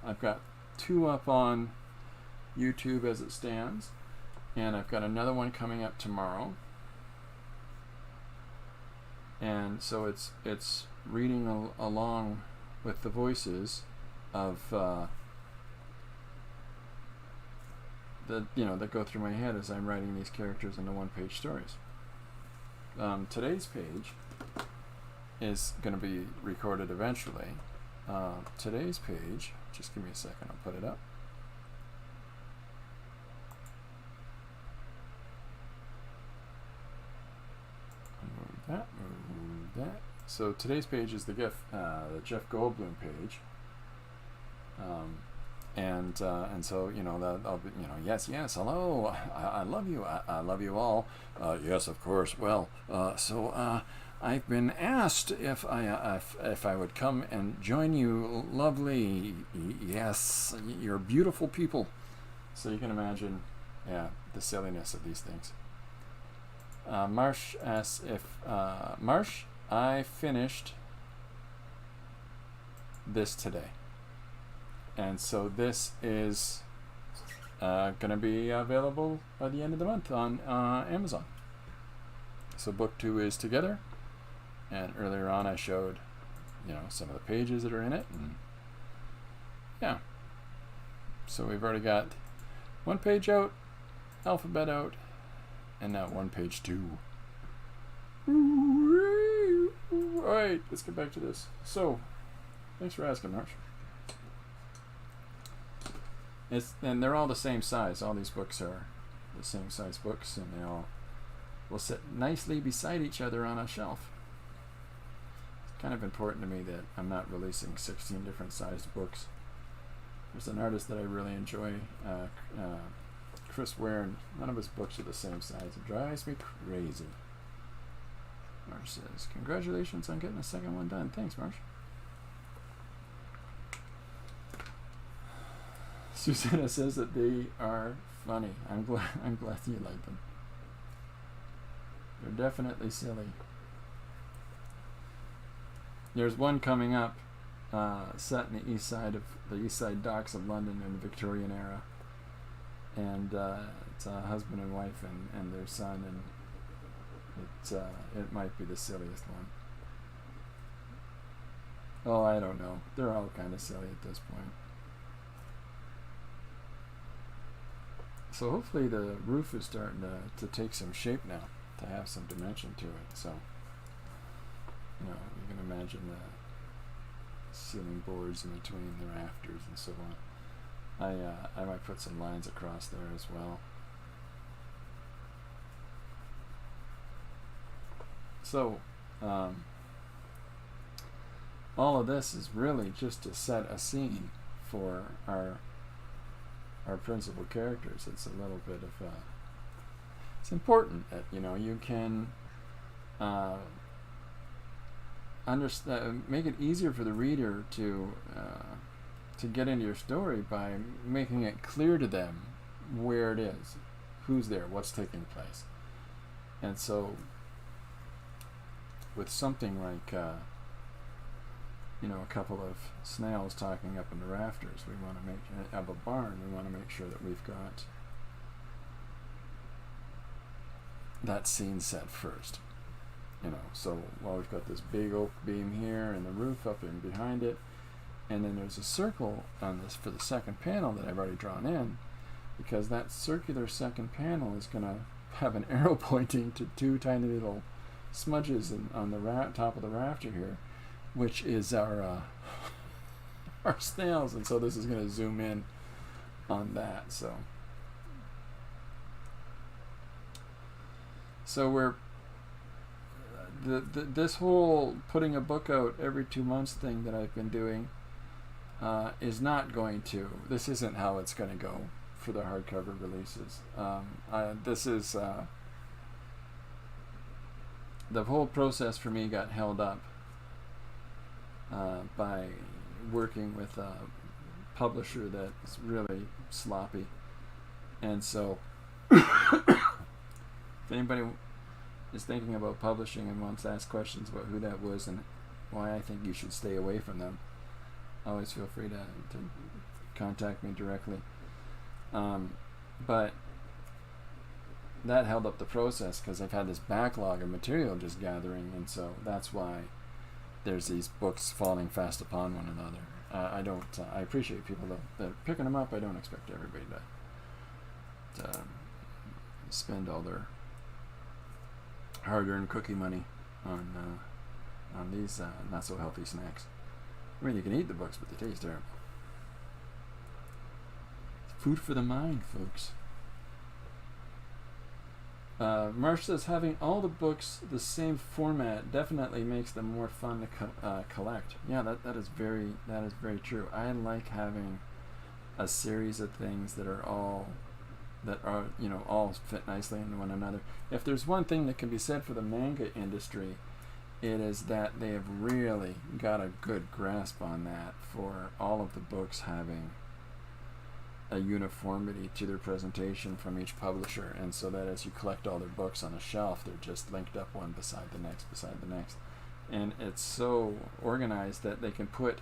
I've got 2 up on YouTube as it stands, and I've got another one coming up tomorrow. And so it's reading along with the voices of that go through my head as I'm writing these characters into one-page stories. Today's page is going to be recorded eventually. Today's page, just give me a second, I'll put it up. Move that. So today's page is the Jeff Goldblum page. And so that I'll be yes, hello, I love you, I love you all, yes, of course. Well, so I've been asked if I would come and join you, lovely, yes, you're beautiful people. So you can imagine, the silliness of these things. Marsh asks if Marsh, I finished this today. And so this is going to be available by the end of the month on Amazon. So book 2 is together, and earlier on I showed, some of the pages that are in it, and so we've already got 1 page out, alphabet out, and now 1 page 2. All right, let's get back to this. So, thanks for asking, Marsh. And they're all the same size. All these books are the same size books, and they all will sit nicely beside each other on a shelf. It's kind of important to me that I'm not releasing 16 different sized books. There's an artist that I really enjoy, Chris Ware, and none of his books are the same size. It drives me crazy. Marsh says, congratulations on getting the second one done. Thanks, Marsh. Susanna says that they are funny. I'm glad you like them. They're definitely silly. There's one coming up, set in the east side docks of London in the Victorian era, and it's a husband and wife and their son, and it might be the silliest one. Oh, I don't know. They're all kind of silly at this point. So hopefully the roof is starting to take some shape now, to have some dimension to it. So, you know, you can imagine the ceiling boards in between the rafters and so on. I might put some lines across there as well. So, all of this is really just to set a scene for our principal characters. It's a little bit of it's important that, you know, you can understand, make it easier for the reader to get into your story by making it clear to them where it is, who's there, what's taking place. And so with something like you know, a couple of snails talking up in the rafters, we want to make of a barn, we want to make sure that we've got that scene set first, you know. So while we've got this big oak beam here and the roof up in behind it, and then there's a circle on this for the second panel that I've already drawn in, because that circular second panel is going to have an arrow pointing to two tiny little smudges on the top of the rafter here, which is our snails, and so this is going to zoom in on that. So we're this whole putting a book out every 2 months thing that I've been doing is not going to. This isn't how it's going to go for the hardcover releases. This is the whole process for me got held up by working with a publisher that's really sloppy. And so if anybody is thinking about publishing and wants to ask questions about who that was and why I think you should stay away from them, always feel free to contact me directly. But that held up the process because I've had this backlog of material just gathering, and so that's why there's these books falling fast upon one another. I appreciate people that are picking them up. I don't expect everybody to spend all their hard-earned cookie money on these not so healthy snacks. I mean, you can eat the books, but they taste terrible. It's food for the mind, folks. Marsh says having all the books the same format definitely makes them more fun to collect. Yeah, that is very true. I like having a series of things that are all fit nicely into one another. If there's one thing that can be said for the manga industry, it is that they have really got a good grasp on that, for all of the books having a uniformity to their presentation from each publisher, and so that as you collect all their books on a shelf, they're just linked up one beside the next, and it's so organized that they can put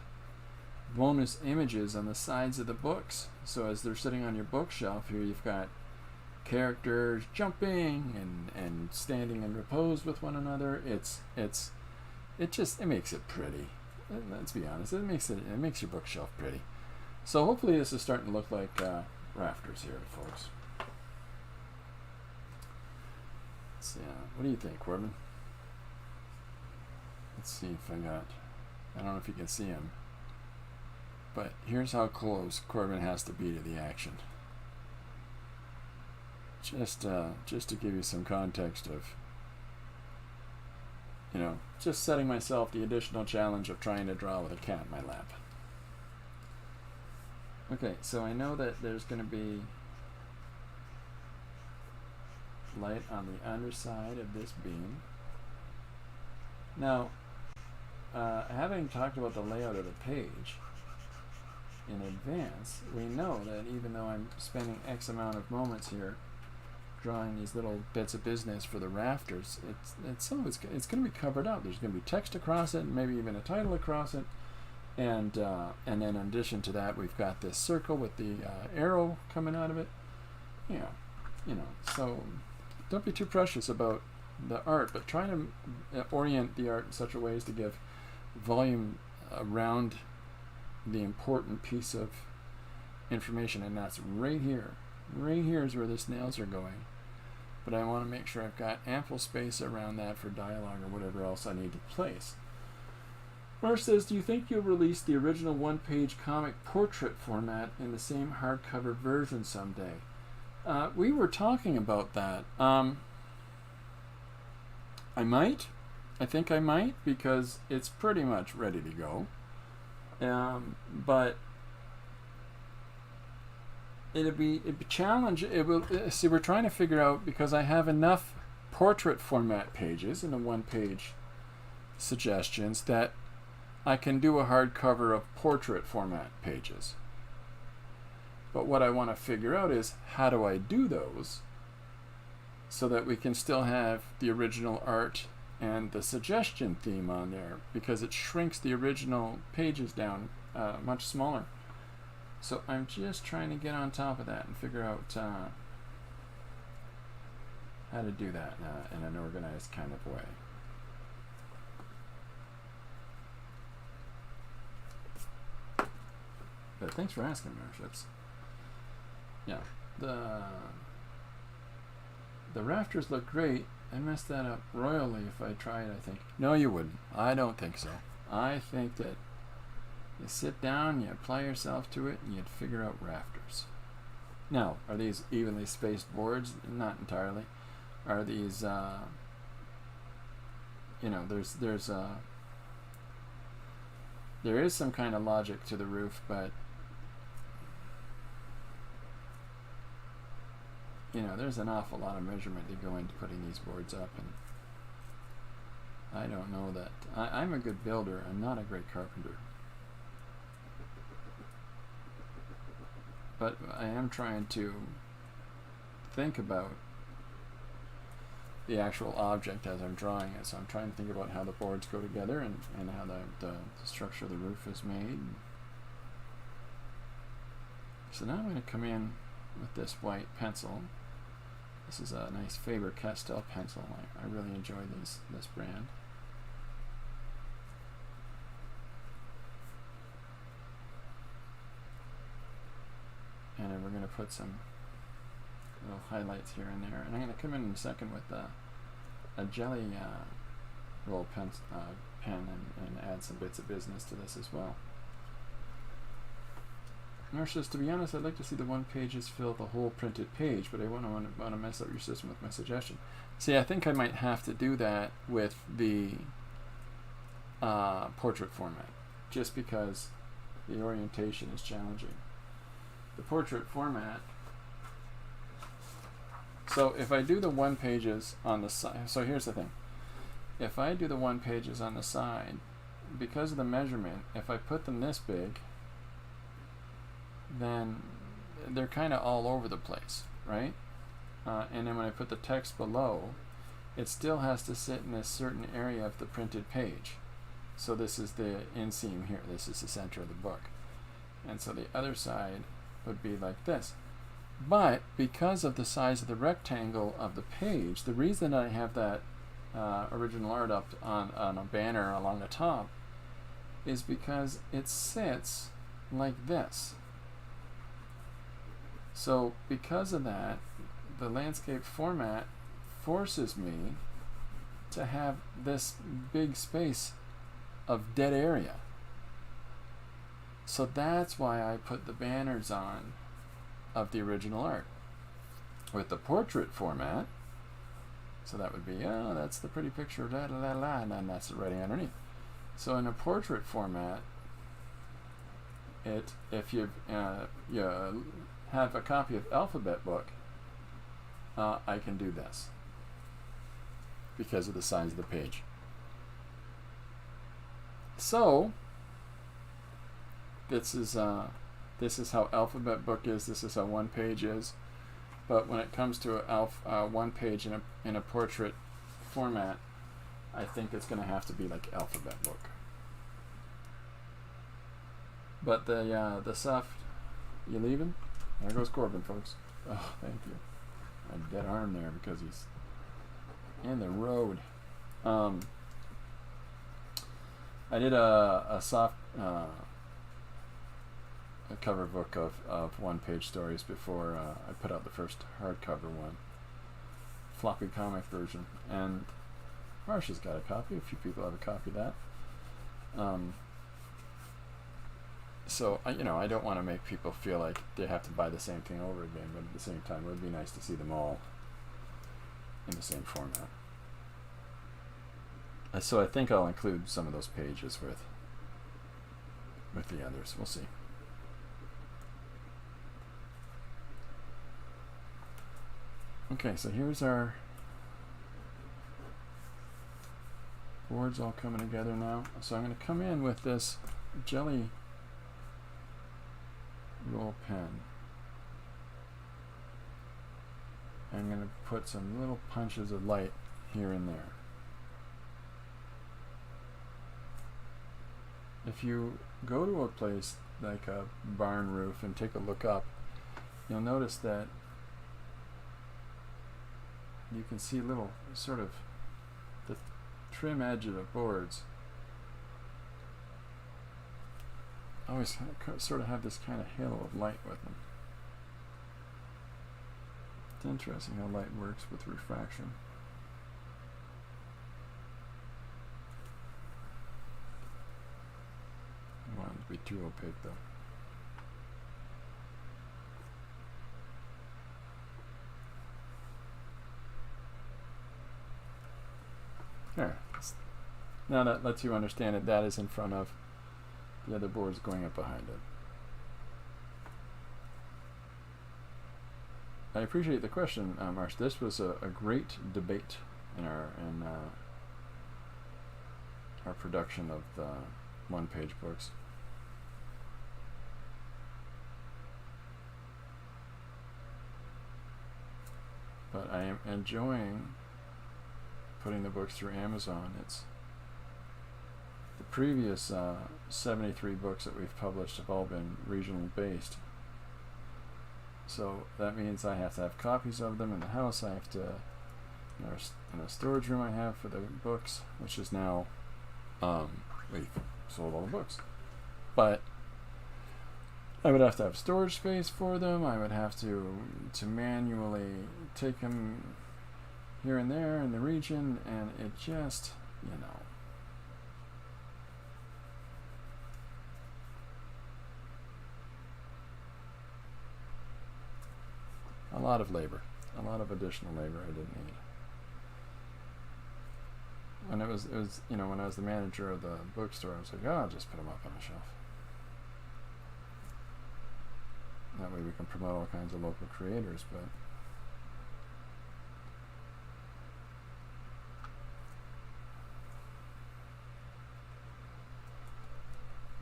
bonus images on the sides of the books. So as they're sitting on your bookshelf here, you've got characters jumping and standing in repose with one another. It makes it pretty. Let's be honest, it makes your bookshelf pretty. So hopefully this is starting to look like rafters here, folks. Let's see, what do you think, Corbin? Let's see if I don't know if you can see him, but here's how close Corbin has to be to the action. Just to give you some context of, just setting myself the additional challenge of trying to draw with a cat in my lap. Okay, so I know that there's going to be light on the underside of this beam. Now, having talked about the layout of the page, in advance, we know that even though I'm spending X amount of moments here drawing these little bits of business for the rafters, it's going to be covered up. There's going to be text across it, and maybe even a title across it, and then in addition to that, we've got this circle with the arrow coming out of it. So don't be too precious about the art, but try to orient the art in such a way as to give volume around the important piece of information, and that's right here. Right here is where the snails are going, but I want to make sure I've got ample space around that for dialogue or whatever else I need to place. Marsh says, do you think you'll release the original one-page comic portrait format in the same hardcover version someday? We were talking about that. I might. I think I might, because it's pretty much ready to go. But it'll be challenge. It will see. We're trying to figure out, because I have enough portrait format pages in the one-page suggestions that I can do a hardcover of portrait format pages. But what I want to figure out is, how do I do those so that we can still have the original art and the suggestion theme on there, because it shrinks the original pages down much smaller. So I'm just trying to get on top of that and figure out how to do that in an organized kind of way. But thanks for asking, Marships. Yeah, the rafters look great. I messed that up royally if I tried, I think. No, you wouldn't. I don't think so. I think that you sit down, you apply yourself to it, and you'd figure out rafters. Now, are these evenly spaced boards? Not entirely. Are these, there is some kind of logic to the roof, but there's an awful lot of measurement to go into putting these boards up, and I don't know that. I'm a good builder. I'm not a great carpenter. But I am trying to think about the actual object as I'm drawing it. So I'm trying to think about how the boards go together and how the structure of the roof is made. So now I'm going to come in with this white pencil. This is a nice Faber-Castell pencil. I really enjoy this brand. And then we're going to put some little highlights here and there. And I'm going to come in a second with a jelly roll pen and add some bits of business to this as well. Marsh says, to be honest, I'd like to see the one pages fill the whole printed page, but I want to mess up your system with my suggestion. See, I think I might have to do that with the portrait format, just because the orientation is challenging. The portrait format, so if I do the one pages on the side, so here's the thing. If I do the one pages on the side, because of the measurement, if I put them this big, then they're kind of all over the place, right? And then when I put the text below, it still has to sit in a certain area of the printed page. So this is the inseam here. This is the center of the book. And so the other side would be like this. But because of the size of the rectangle of the page, the reason I have that original art up on a banner along the top is because it sits like this. So because of that, the landscape format forces me to have this big space of dead area. So that's why I put the banners on of the original art. With the portrait format, so that would be, oh, that's the pretty picture, la la la la, and then that's the writing underneath. So in a portrait format, if you have a copy of Alphabet Book, I can do this because of the size of the page. So this is This is how alphabet book is. This is how one page is. But when it comes to one page in a portrait format, I think it's going to have to be like alphabet book. But the soft, you leaving? There goes Corbin, folks. Oh, thank you. A dead arm there because he's in the road. I did a soft a cover book of one-page stories before I put out the first hardcover one, floppy comic version, and Marsha's got a copy. A few people have a copy of that. So I don't want to make people feel like they have to buy the same thing over again, but at the same time, it would be nice to see them all in the same format. So I think I'll include some of those pages with the others. We'll see. Okay, so here's our boards all coming together now. So I'm going to come in with this jelly roll pen. I'm going to put some little punches of light here and there. If you go to a place like a barn roof and take a look up, you'll notice that you can see little sort of the trim edge of the boards always sort of have this kind of halo of light with them. It's interesting how light works with refraction. I don't want it to be too opaque though. There. Now that lets you understand it. That is in front of the other boards going up behind it. I appreciate the question, Marsh. This was a great debate in our production of the one-page books. But I am enjoying putting the books through Amazon. It's the previous 73 books that we've published have all been regional based. So that means I have to have copies of them in the house. I have to, in a storage room I have for the books, which is now, we've sold all the books. But I would have to have storage space for them. I would have to manually take them here and there in the region, and it just, a lot of labor, a lot of additional labor I didn't need. When it was when I was the manager of the bookstore, I was like, I'll just put them up on a shelf. That way we can promote all kinds of local creators, but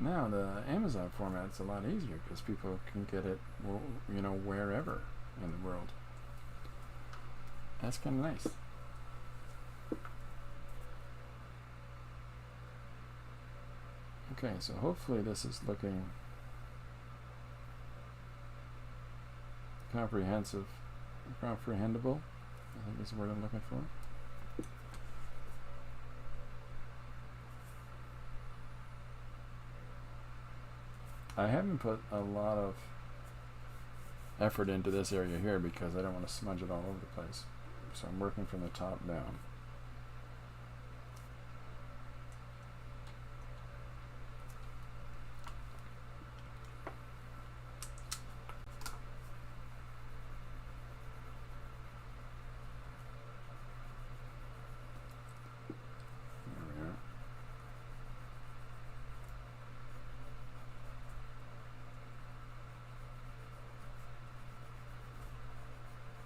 now the Amazon format's a lot easier because people can get it, wherever in the world. That's kind of nice. Okay, so hopefully this is looking comprehensible, I think is the word I'm looking for. I haven't put a lot of effort into this area here because I don't want to smudge it all over the place. So I'm working from the top down.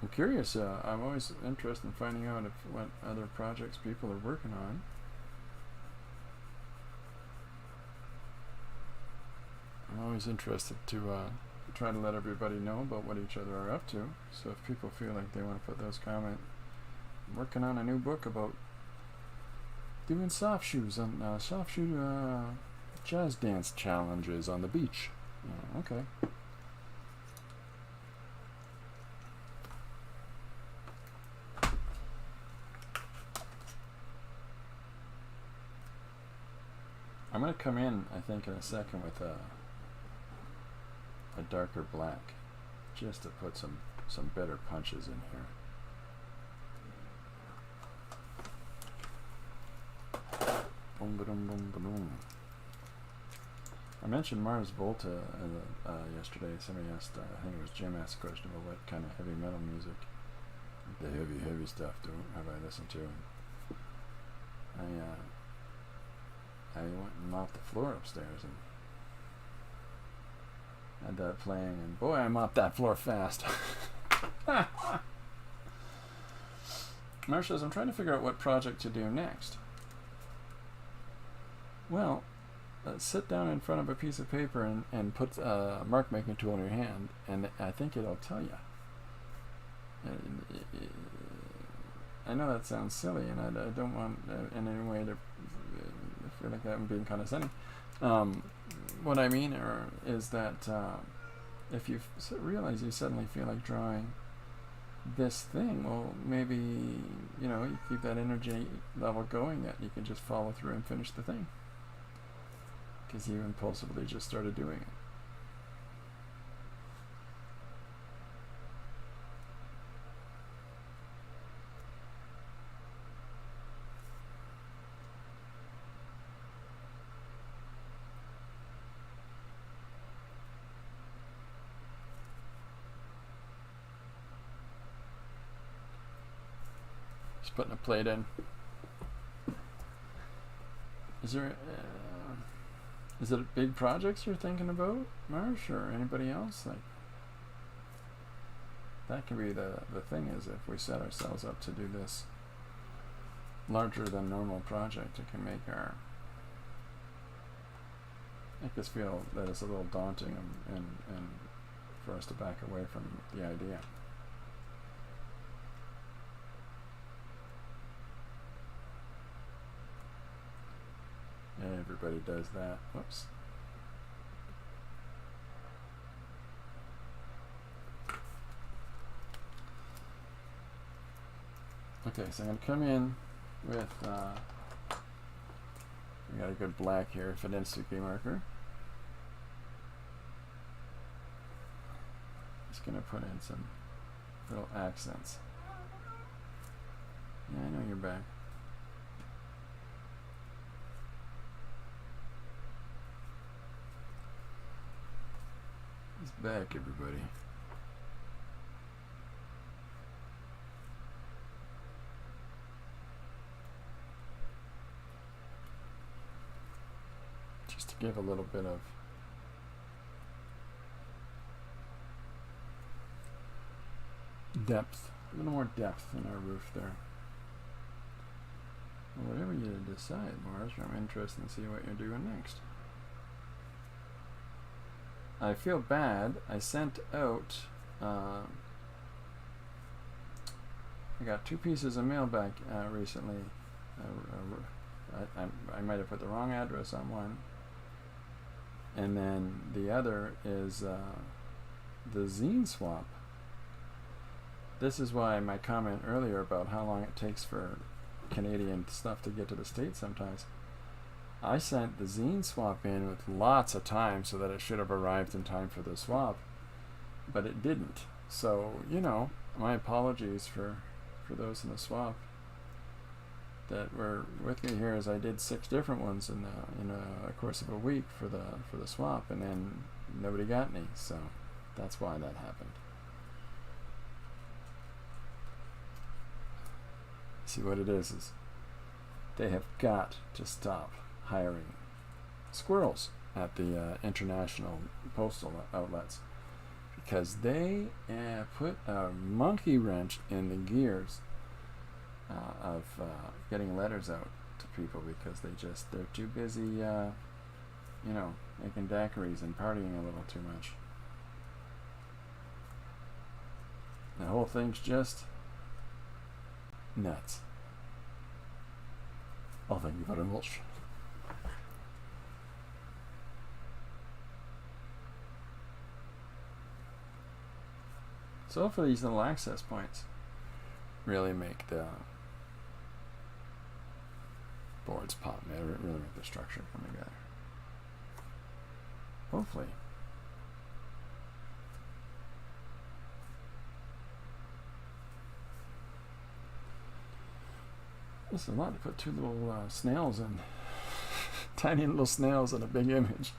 I'm curious. I'm always interested in finding out what other projects people are working on. I'm always interested to try to let everybody know about what each other are up to. So if people feel like they want to put those comments, I'm working on a new book about doing soft shoe jazz dance challenges on the beach. Okay. I'm going to come in, I think, in a second with a darker black, just to put some better punches in here. Boom, ba-dum, boom, ba-dum. I mentioned Mars Volta yesterday. Somebody asked, I think it was Jim, asked a question about what kind of heavy metal music, the heavy stuff, have I listened to. I went and mopped the floor upstairs and had that playing, and boy, I mopped that floor fast. Marsh says, I'm trying to figure out what project to do next. Well, sit down in front of a piece of paper and put a mark making tool in your hand, and I think it'll tell you. I know that sounds silly, and I don't want in any way to feel like I'm being condescending. What I mean is that if you realize you suddenly feel like drawing this thing, well, maybe, you keep that energy level going, that you can just follow through and finish the thing. Because you impulsively just started doing it. Just putting a plate in. Is it big projects you're thinking about, Marsh, or anybody else? Like, that can be the thing, is if we set ourselves up to do this larger than normal project, it can make us feel that it's a little daunting and for us to back away from the idea. Everybody does that. Whoops. Okay, so I'm going to come in with, we got a good black here, Fidensuke marker. Just going to put in some little accents. Yeah, I know you're back. He's back, everybody. Just to give a little bit of depth, a little more depth in our roof there. Well, whatever you decide, Mars, I'm interested in see what you're doing next. I feel bad. I sent out, I got 2 pieces of mail back recently. I might have put the wrong address on one. And then the other is the zine swap. This is why my comment earlier about how long it takes for Canadian stuff to get to the States sometimes. I sent the zine swap in with lots of time so that it should have arrived in time for the swap, but it didn't. So, my apologies for those in the swap that were with me here, as I did 6 different ones in a course of a week for the swap, and then nobody got any. So that's why that happened. See, what it is they have got to stop hiring squirrels at the international postal outlets, because they put a monkey wrench in the gears of getting letters out to people, because they're too busy making daiquiris and partying a little too much. The whole thing's just nuts. Oh, thank you very much. So hopefully these little access points really make the boards pop, really make the structure come together. Hopefully. This is a lot to put two little snails in. Tiny little snails in a big image.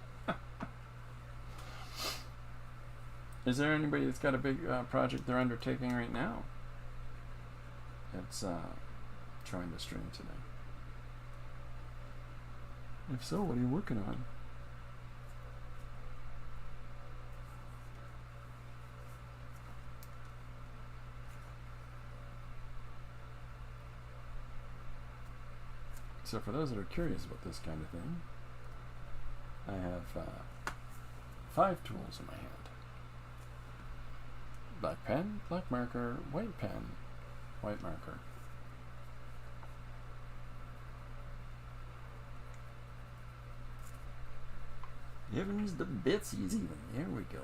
Is there anybody that's got a big project they're undertaking right now that's trying to stream today? If so, what are you working on? So for those that are curious about this kind of thing, I have 5 tools in my hand. Black pen, black marker, white pen, white marker. Heavens the bitsies even. There we go.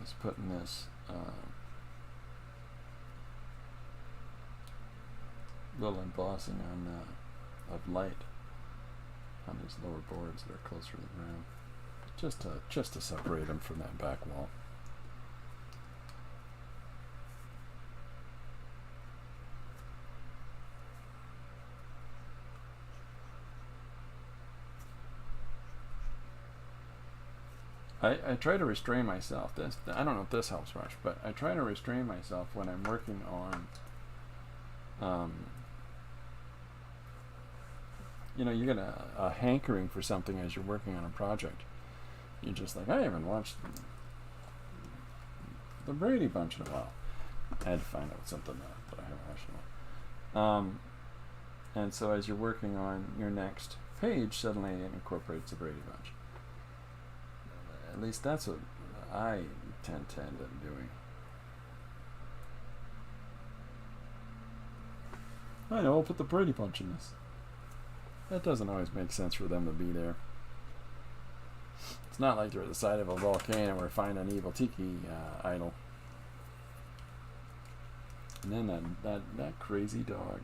Just putting this little embossing on of light on these lower boards that are closer to the ground, just to separate them from that back wall. I try to restrain myself. I don't know if this helps much, but I try to restrain myself when I'm working on, you know, you get a hankering for something as you're working on a project. You're just like, I haven't watched the Brady Bunch in a while. I had to find out something that I haven't watched in a while. And so as you're working on your next page, suddenly it incorporates the Brady Bunch. At least that's what I tend to end up doing. I know, I'll put the Brady Bunch in this. That doesn't always make sense for them to be there. It's not like they're at the side of a volcano or find an evil tiki idol. And then that crazy dog.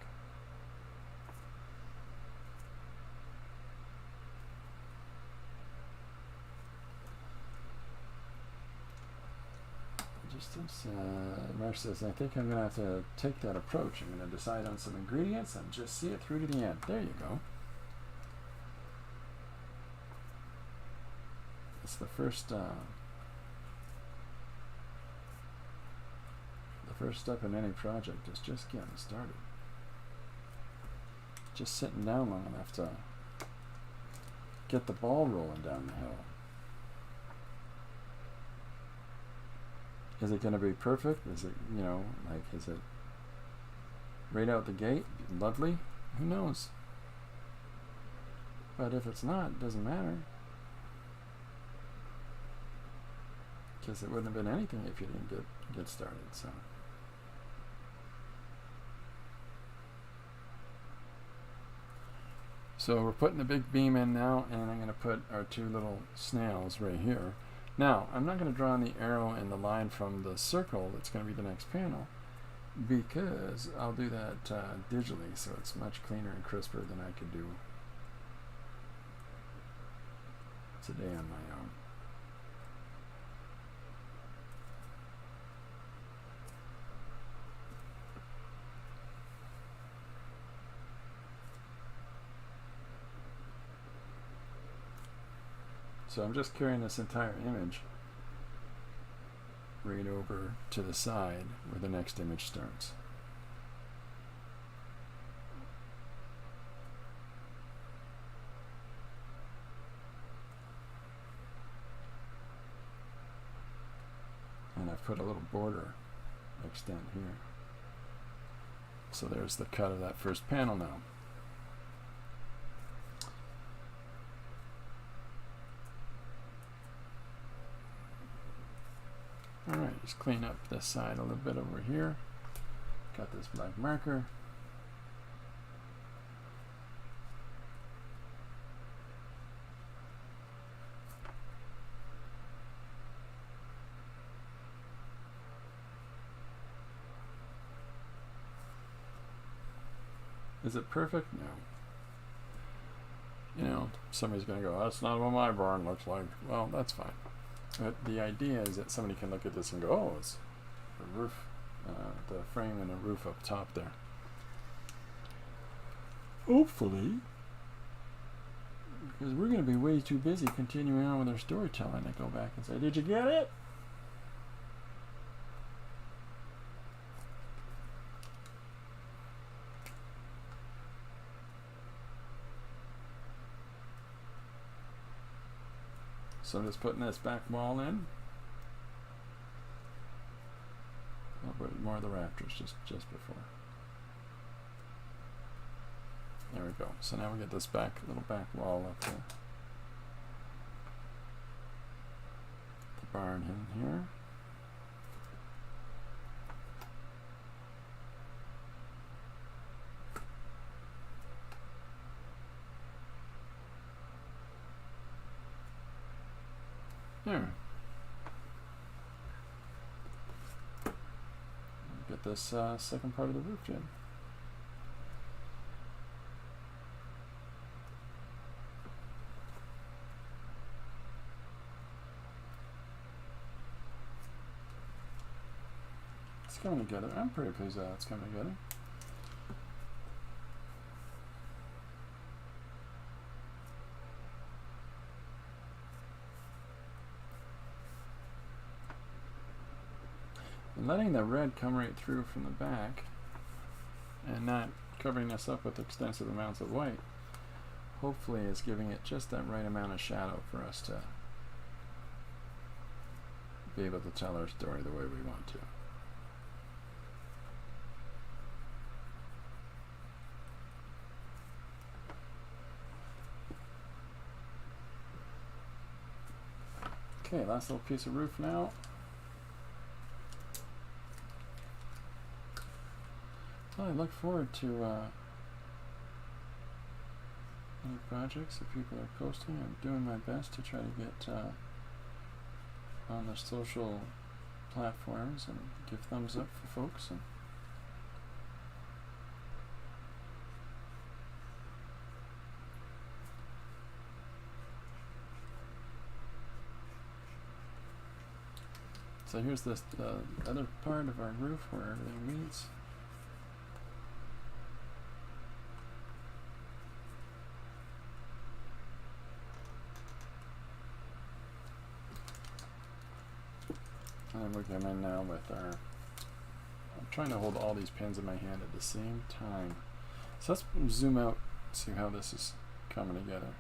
Marsh says, I think I'm going to have to take that approach. I'm going to decide on some ingredients and just see it through to the end. There you go. It's the first step in any project is just getting started. Just sitting down long enough to get the ball rolling down the hill. Is it going to be perfect? Is it, you know, like, is it right out the gate? Lovely? Who knows? But if it's not, it doesn't matter. Because it wouldn't have been anything if you didn't get started, so. So we're putting the big beam in now, and I'm going to put our 2 little snails right here. Now, I'm not going to draw on the arrow and the line from the circle that's going to be the next panel, because I'll do that digitally, so it's much cleaner and crisper than I could do today on my own. So I'm just carrying this entire image right over to the side where the next image starts. put a little border extent here. So there's the cut of that first panel now. Alright, just clean up this side a little bit over here. Got this black marker. Is it perfect? No. You know, somebody's going to go, that's not what my barn looks like. Well, that's fine. But the idea is that somebody can look at this and go, oh, it's a roof, the frame and a roof up top there. Hopefully, because we're going to be way too busy continuing on with our storytelling to go back and say, did you get it? So I'm just putting this back wall in. I'll put more of the rafters just before. There we go. So now we get this little back wall up there. The barn in here. There. Get this second part of the roof in. It's coming together. I'm pretty pleased that it's coming together. And letting the red come right through from the back and not covering this up with extensive amounts of white hopefully is giving it just that right amount of shadow for us to be able to tell our story the way we want to. Okay, last little piece of roof now. Well, I look forward to any projects that people are posting. I'm doing my best to try to get on the social platforms and give thumbs up for folks. And so here's this other part of our roof where everything meets. And we're coming in now with our, I'm trying to hold all these pins in my hand at the same time. So let's zoom out, see how this is coming together.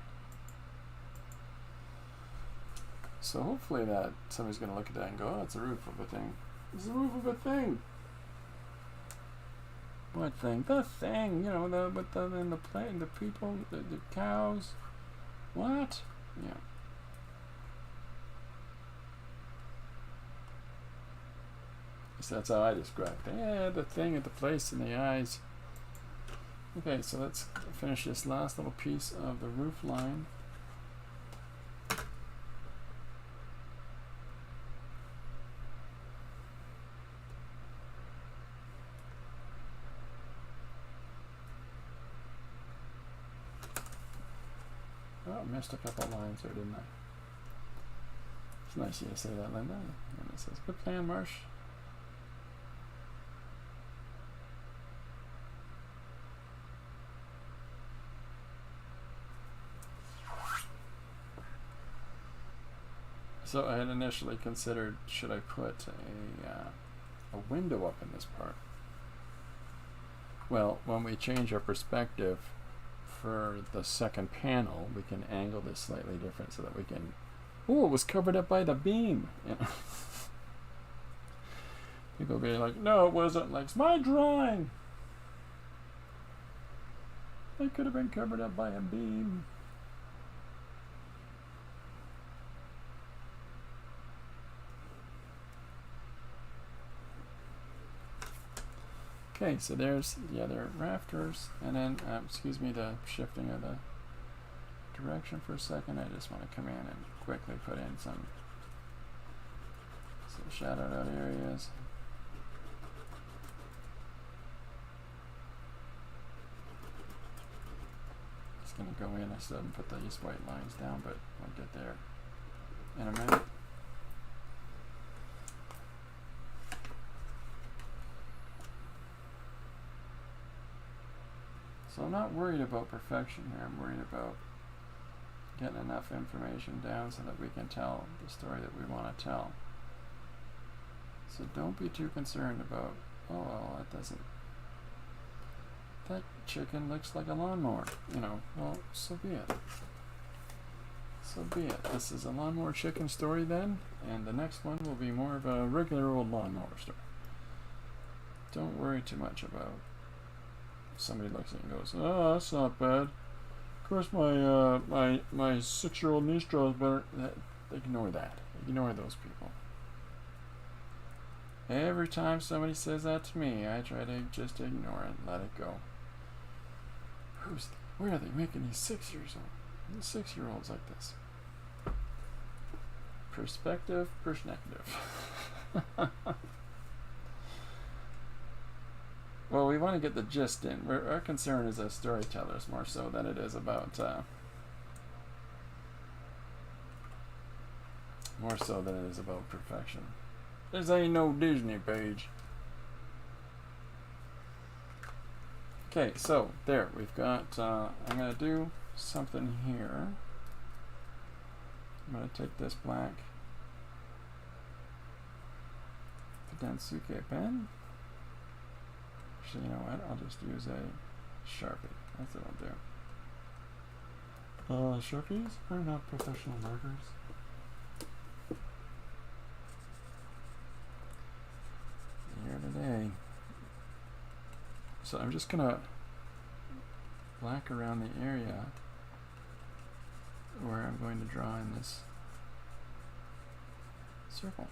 So hopefully that somebody's going to look at that and go, oh, it's a roof of a thing. It's the roof of a thing. What thing? The thing, you know, the plane, the people, the cows. What? Yeah. So that's how I describe it. Yeah, the thing at the place in the eyes. Okay, so let's finish this last little piece of the roof line. Oh, I missed a couple lines there, didn't I? It's nice of you to say that, Linda. And it says, good plan, Marsh. So I had initially considered, should I put a window up in this part? Well, when we change our perspective for the second panel, we can angle this slightly different so that we can, oh, it was covered up by the beam. You know? People being like, no, it wasn't. Like, it's my drawing. It could have been covered up by a beam. Okay, so there's the other rafters, and then, excuse me, the shifting of the direction for a second. I just want to come in and quickly put in some shadowed out areas. Just going to go in. I still haven't put these white lines down, but I'll get there in a minute. So I'm not worried about perfection here. I'm worried about getting enough information down so that we can tell the story that we want to tell. So don't be too concerned about, oh, well, that chicken looks like a lawnmower. You know, well, so be it. So be it. This is a lawnmower chicken story then, and the next one will be more of a regular old lawnmower story. Don't worry too much about somebody looks at it and goes, oh, that's not bad. Of course, my 6-year-old niece draws better. Ignore that. Ignore those people. Every time somebody says that to me, I try to just ignore it and let it go. Where are they making these 6-year-olds like this? Perspective. Well, we want to get the gist in. Our concern is as storytellers more so than it is about perfection. This ain't no Disney page. Okay, so there we've got. I'm gonna do something here. I'm gonna take this black Densuke pen. Actually, you know what? I'll just use a Sharpie. That's what I'll do. Sharpies are not professional markers. Here today. So I'm just gonna black around the area where I'm going to draw in this circle.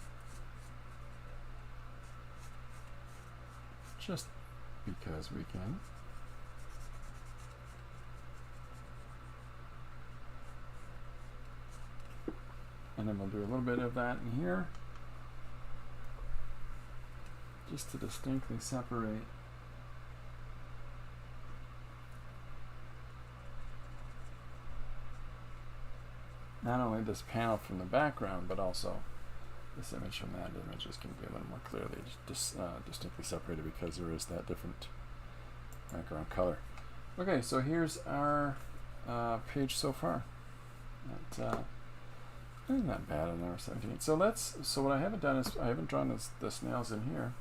Just because we can. And then we'll do a little bit of that in here, just to distinctly separate not only this panel from the background, but also this image from that image is going to be a little more clearly distinctly separated because there is that different background color. Okay, so here's our page so far. Isn't that bad on number 17? So what I haven't done is I haven't drawn the snails in here,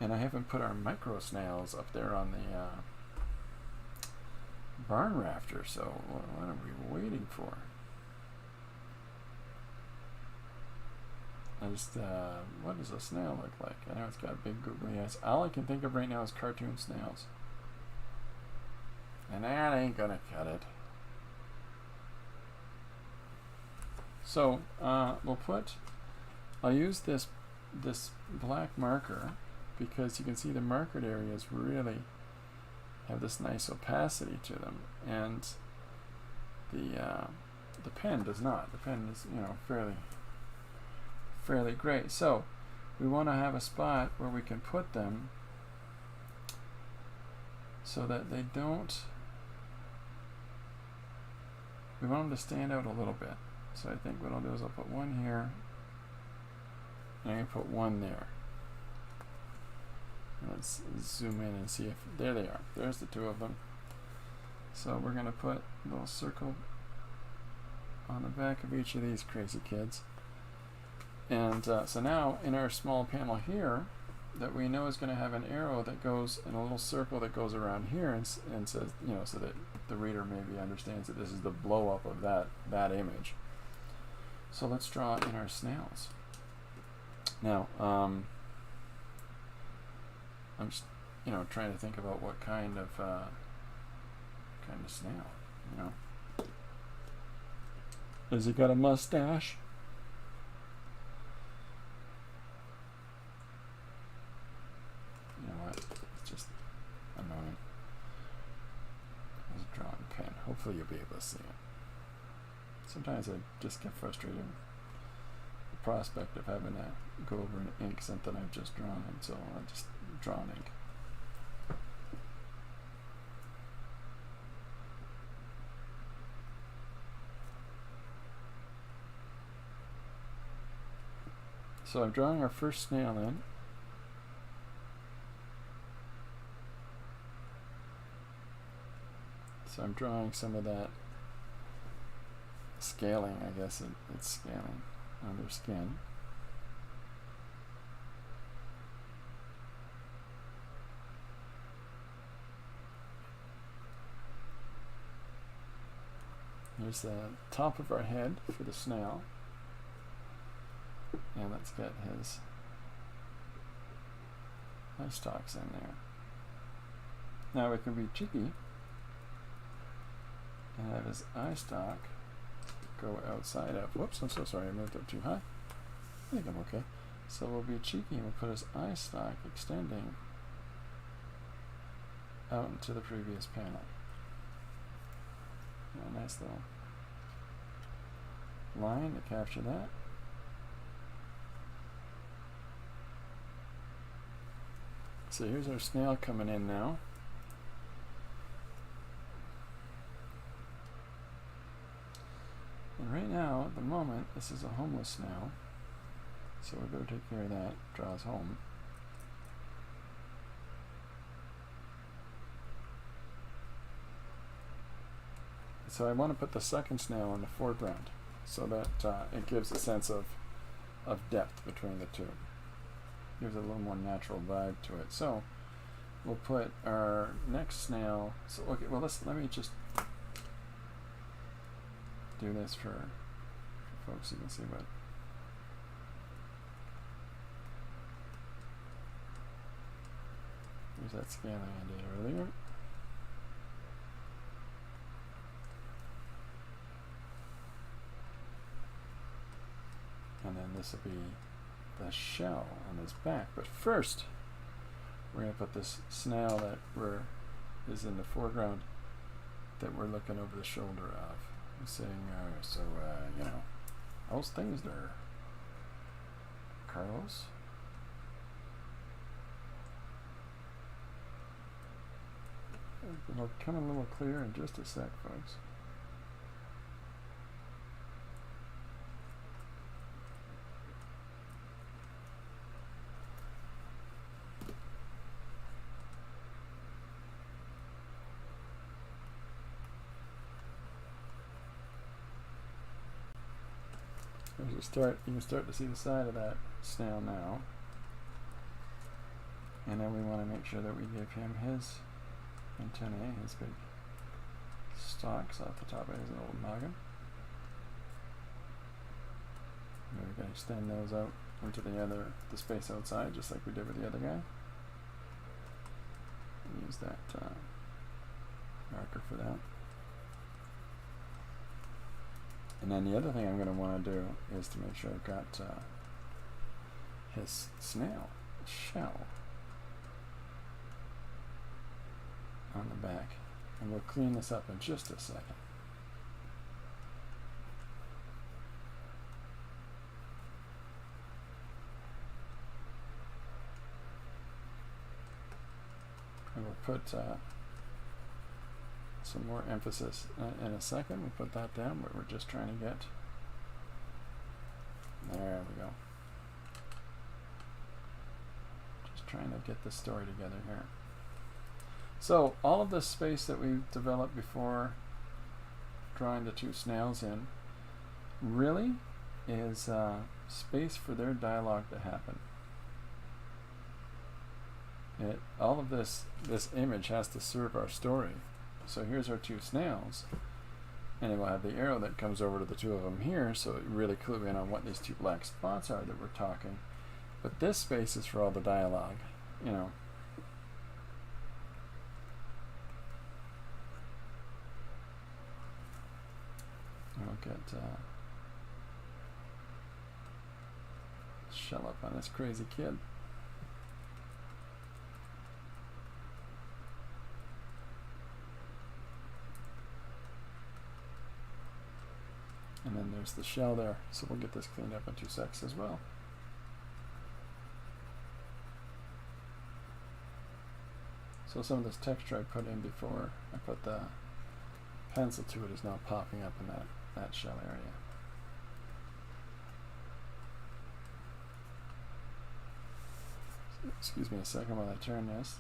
and I haven't put our micro snails up there on the barn rafter. So what are we waiting for? What does a snail look like? I know it's got big googly eyes. All I can think of right now is cartoon snails. And that ain't gonna cut it. So, I'll use this black marker because you can see the markered areas really have this nice opacity to them. And the pen does not. The pen is, fairly gray. So we want to have a spot where we can put them so that they don't, we want them to stand out a little bit. So I think what I'll do is I'll put one here and I'm going to put one there. And let's zoom in and see if, there they are. There's the two of them. So we're going to put a little circle on the back of each of these crazy kids. And so now in our small panel here that we know is going to have an arrow that goes in a little circle that goes around here and says, so that the reader maybe understands that this is the blow up of that image. So let's draw in our snails. Now, I'm just, trying to think about what kind of snail, Has he got a mustache? You know what? It's just annoying. There's a drawing pen. Hopefully you'll be able to see it. Sometimes I just get frustrated with the prospect of having to go over and ink something I've just drawn, and so I just draw an ink. So I'm drawing our first snail in. So I'm drawing some of that scaling, I guess it's scaling on their skin. Here's the top of our head for the snail. And let's get his eye stalks in there. Now we can be cheeky and have his eye stalk go outside of, whoops, I'm so sorry, I moved up too high. I think I'm okay. So we'll be cheeky and we'll put his eye stalk extending out into the previous panel. A nice little line to capture that. So here's our snail coming in now. And right now, at the moment, this is a homeless snail. So we better take care of that. Draws home. So I want to put the second snail in the foreground so that it gives a sense of depth between the two. Gives it a little more natural vibe to it. So we'll put our next snail. So okay, well let me just do this for folks so you can see what. Here's that scaling I did earlier. And then this will be the shell on his back. But first, we're going to put this snail that is in the foreground that we're looking over the shoulder of. I'm saying, how's things there, Carlos? It'll come a little clearer in just a sec, folks. You can start to see the side of that snail now. And then we want to make sure that we give him his antennae, his big stalks off the top of his little noggin. And we're going to extend those out into the space outside, just like we did with the other guy. Use that marker for that. And then the other thing I'm going to want to do is to make sure I've got his snail shell on the back. And we'll clean this up in just a second. And we'll put some more emphasis in a second. We'll put that down, but we're just trying to get, there we go. Just trying to get the story together here. So all of this space that we developed before drawing the two snails in really is space for their dialogue to happen. All of this image has to serve our story. So here's our two snails, and then we'll have the arrow that comes over to the two of them here, so it really clue in on what these two black spots are that we're talking. But this space is for all the dialogue, We'll get shell up on this crazy kid. And then there's the shell there, so we'll get this cleaned up in 2 seconds as well. So some of this texture I put in before I put the pencil to it is now popping up in that shell area. So, excuse me a second while I turn this.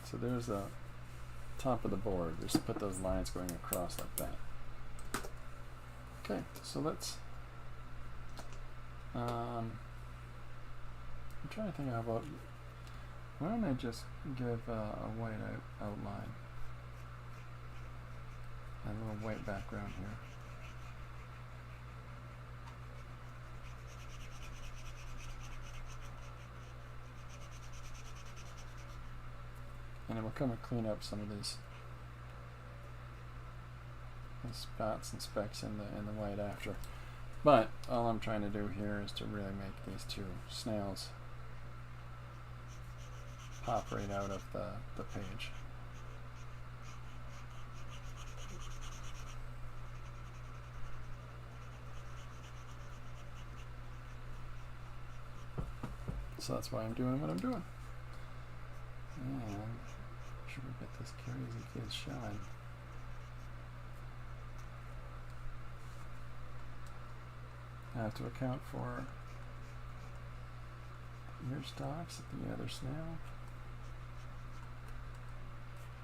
So there's the top of the board. Just put those lines going across like that. Okay, so let's I'm trying to think about, why don't I just give a white outline and a little white background here. And then we'll come and clean up some of these spots and specks in the white after. But all I'm trying to do here is to really make these 2 snails pop right out of the page. So that's why I'm doing what I'm doing. And should we get this crazy kid showing? I have to account for ear stalks at the other snail.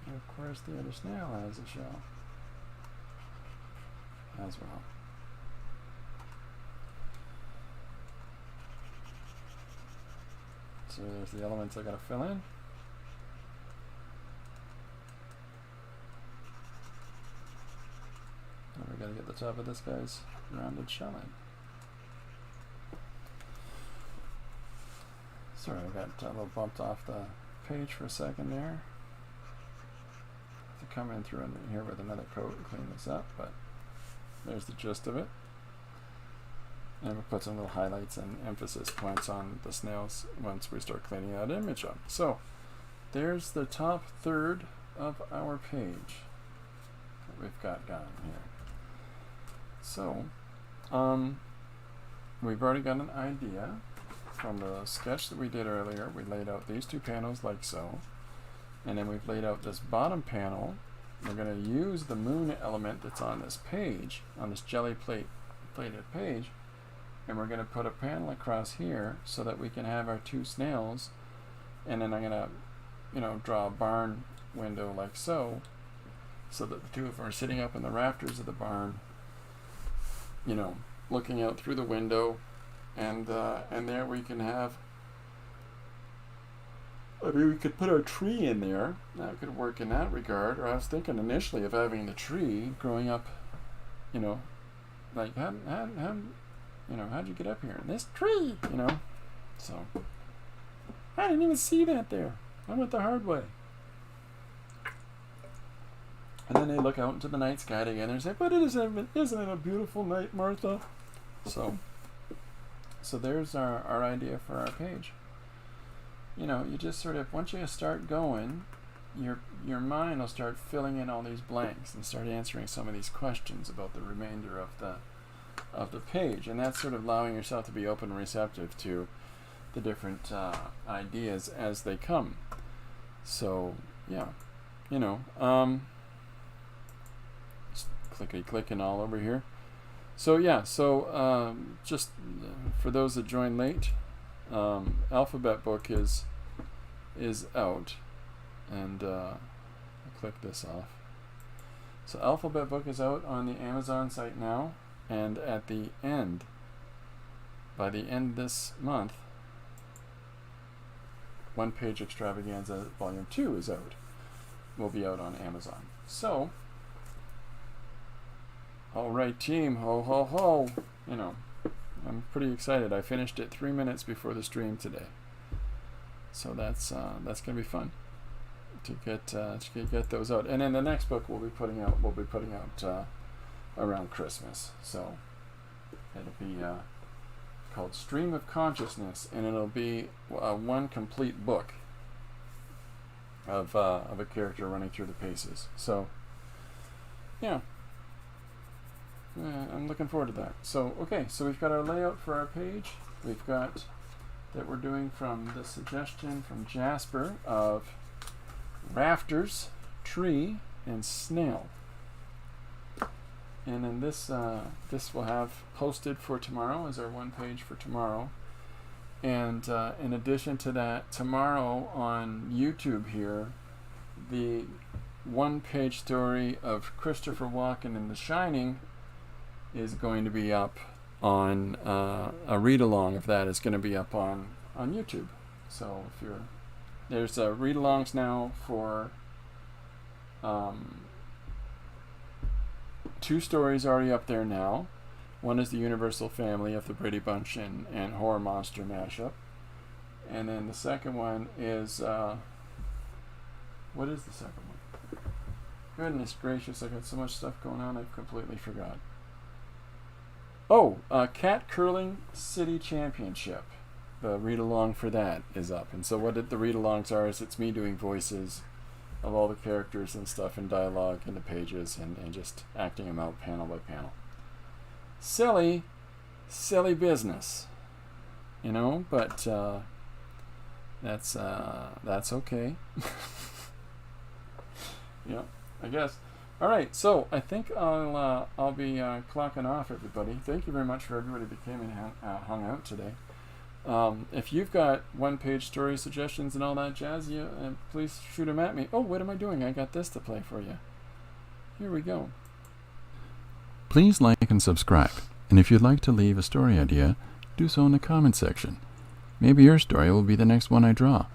And of course the other snail has a shell as well. So there's the elements I gotta fill in. And we gotta get the top of this guy's rounded shell in. Sorry, I got a little bumped off the page for a second there. Have to come in through in here with another coat and clean this up, but there's the gist of it. And we'll put some little highlights and emphasis points on the snails once we start cleaning that image up. So there's the top third of our page that we've got going here. So we've already got an idea. From the sketch that we did earlier, we laid out these 2 panels like so, and then we've laid out this bottom panel. We're going to use the moon element that's on this page, on this jelly plated page, and we're going to put a panel across here so that we can have our 2 snails, and then I'm going to draw a barn window like so that the 2 of them are sitting up in the rafters of the barn, looking out through the window. And there we can have, we could put our tree in there. That could work in that regard. Or I was thinking initially of having the tree growing up, like how'd you get up here in this tree, So I didn't even see that there. I went the hard way. And then they look out into the night sky together and say, "But isn't it a beautiful night, Martha?" So there's our idea for our page. You just sort of, once you start going, your mind will start filling in all these blanks and start answering some of these questions about the remainder of the page. And that's sort of allowing yourself to be open and receptive to the different ideas as they come. So, yeah, just clickety-clicking all over here. So yeah, just for those that joined late, Alphabet Book is out, and I'll click this off. So Alphabet Book is out on the Amazon site now, and at the end, by the end this month, One Page Extravaganza Volume 2 is out. Will be out on Amazon. So, all right, team, ho, ho, ho. I'm pretty excited. I finished it 3 minutes before the stream today. So that's going to be fun to get those out. And then the next book we'll be putting out around Christmas. So it'll be called Stream of Consciousness, and it'll be one complete book of a character running through the paces. So yeah, I'm looking forward to that. So okay, so we've got our layout for our page. We've got that we're doing from the suggestion from Jasper of rafters, tree, and snail. And then this will have posted for tomorrow as our one page for tomorrow. And in addition to that, tomorrow on YouTube here, the one page story of Christopher Walken in The Shining is going to be up on a read along of that is going to be up on YouTube. So if you're there's read alongs now for 2 stories already up there now. One is the Universal Family of the Brady Bunch and Horror Monster mashup, and then the second one is what is the second one? Goodness gracious, I got so much stuff going on I've completely forgot. Oh, Cat Curling City Championship. The read-along for that is up. And so what the read-alongs are is it's me doing voices of all the characters and stuff and dialogue in the pages and just acting them out panel by panel. Silly business. You know, but that's okay. Yeah, I guess. All right, so I think I'll be clocking off, everybody. Thank you very much for everybody that came and hung out today. If you've got one-page story suggestions and all that jazz, please shoot them at me. Oh, what am I doing? I got this to play for you. Here we go. Please like and subscribe. And if you'd like to leave a story idea, do so in the comment section. Maybe your story will be the next one I draw.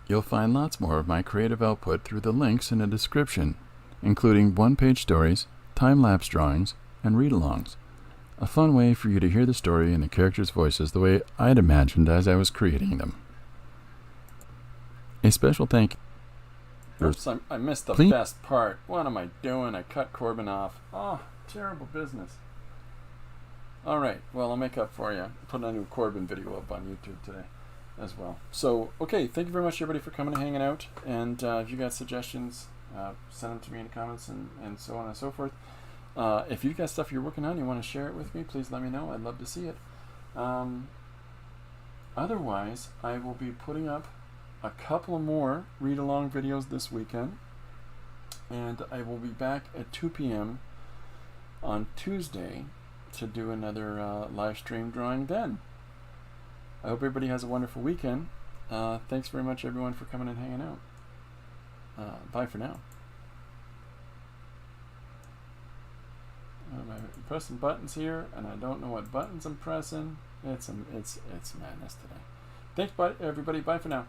You'll find lots more of my creative output through the links in the description, including one-page stories, time-lapse drawings, and read-alongs. A fun way for you to hear the story and the characters' voices the way I'd imagined as I was creating them. A special thank you. Oops, I missed the best part. What am I doing? I cut Corbin off. Oh, terrible business. Alright, well, I'll make up for you. Put a new Corbin video up on YouTube today as well. So, okay, thank you very much, everybody, for coming and hanging out. And if you got suggestions, send them to me in the comments and so on and so forth. If you've got stuff you're working on, you want to share it with me, please let me know. I'd love to see it. Otherwise, I will be putting up a couple more read-along videos this weekend. And I will be back at 2 p.m. on Tuesday to do another live stream drawing then. I hope everybody has a wonderful weekend. Thanks very much, everyone, for coming and hanging out. Bye for now. I'm pressing buttons here, and I don't know what buttons I'm pressing. It's madness today. Thanks, everybody. Bye for now.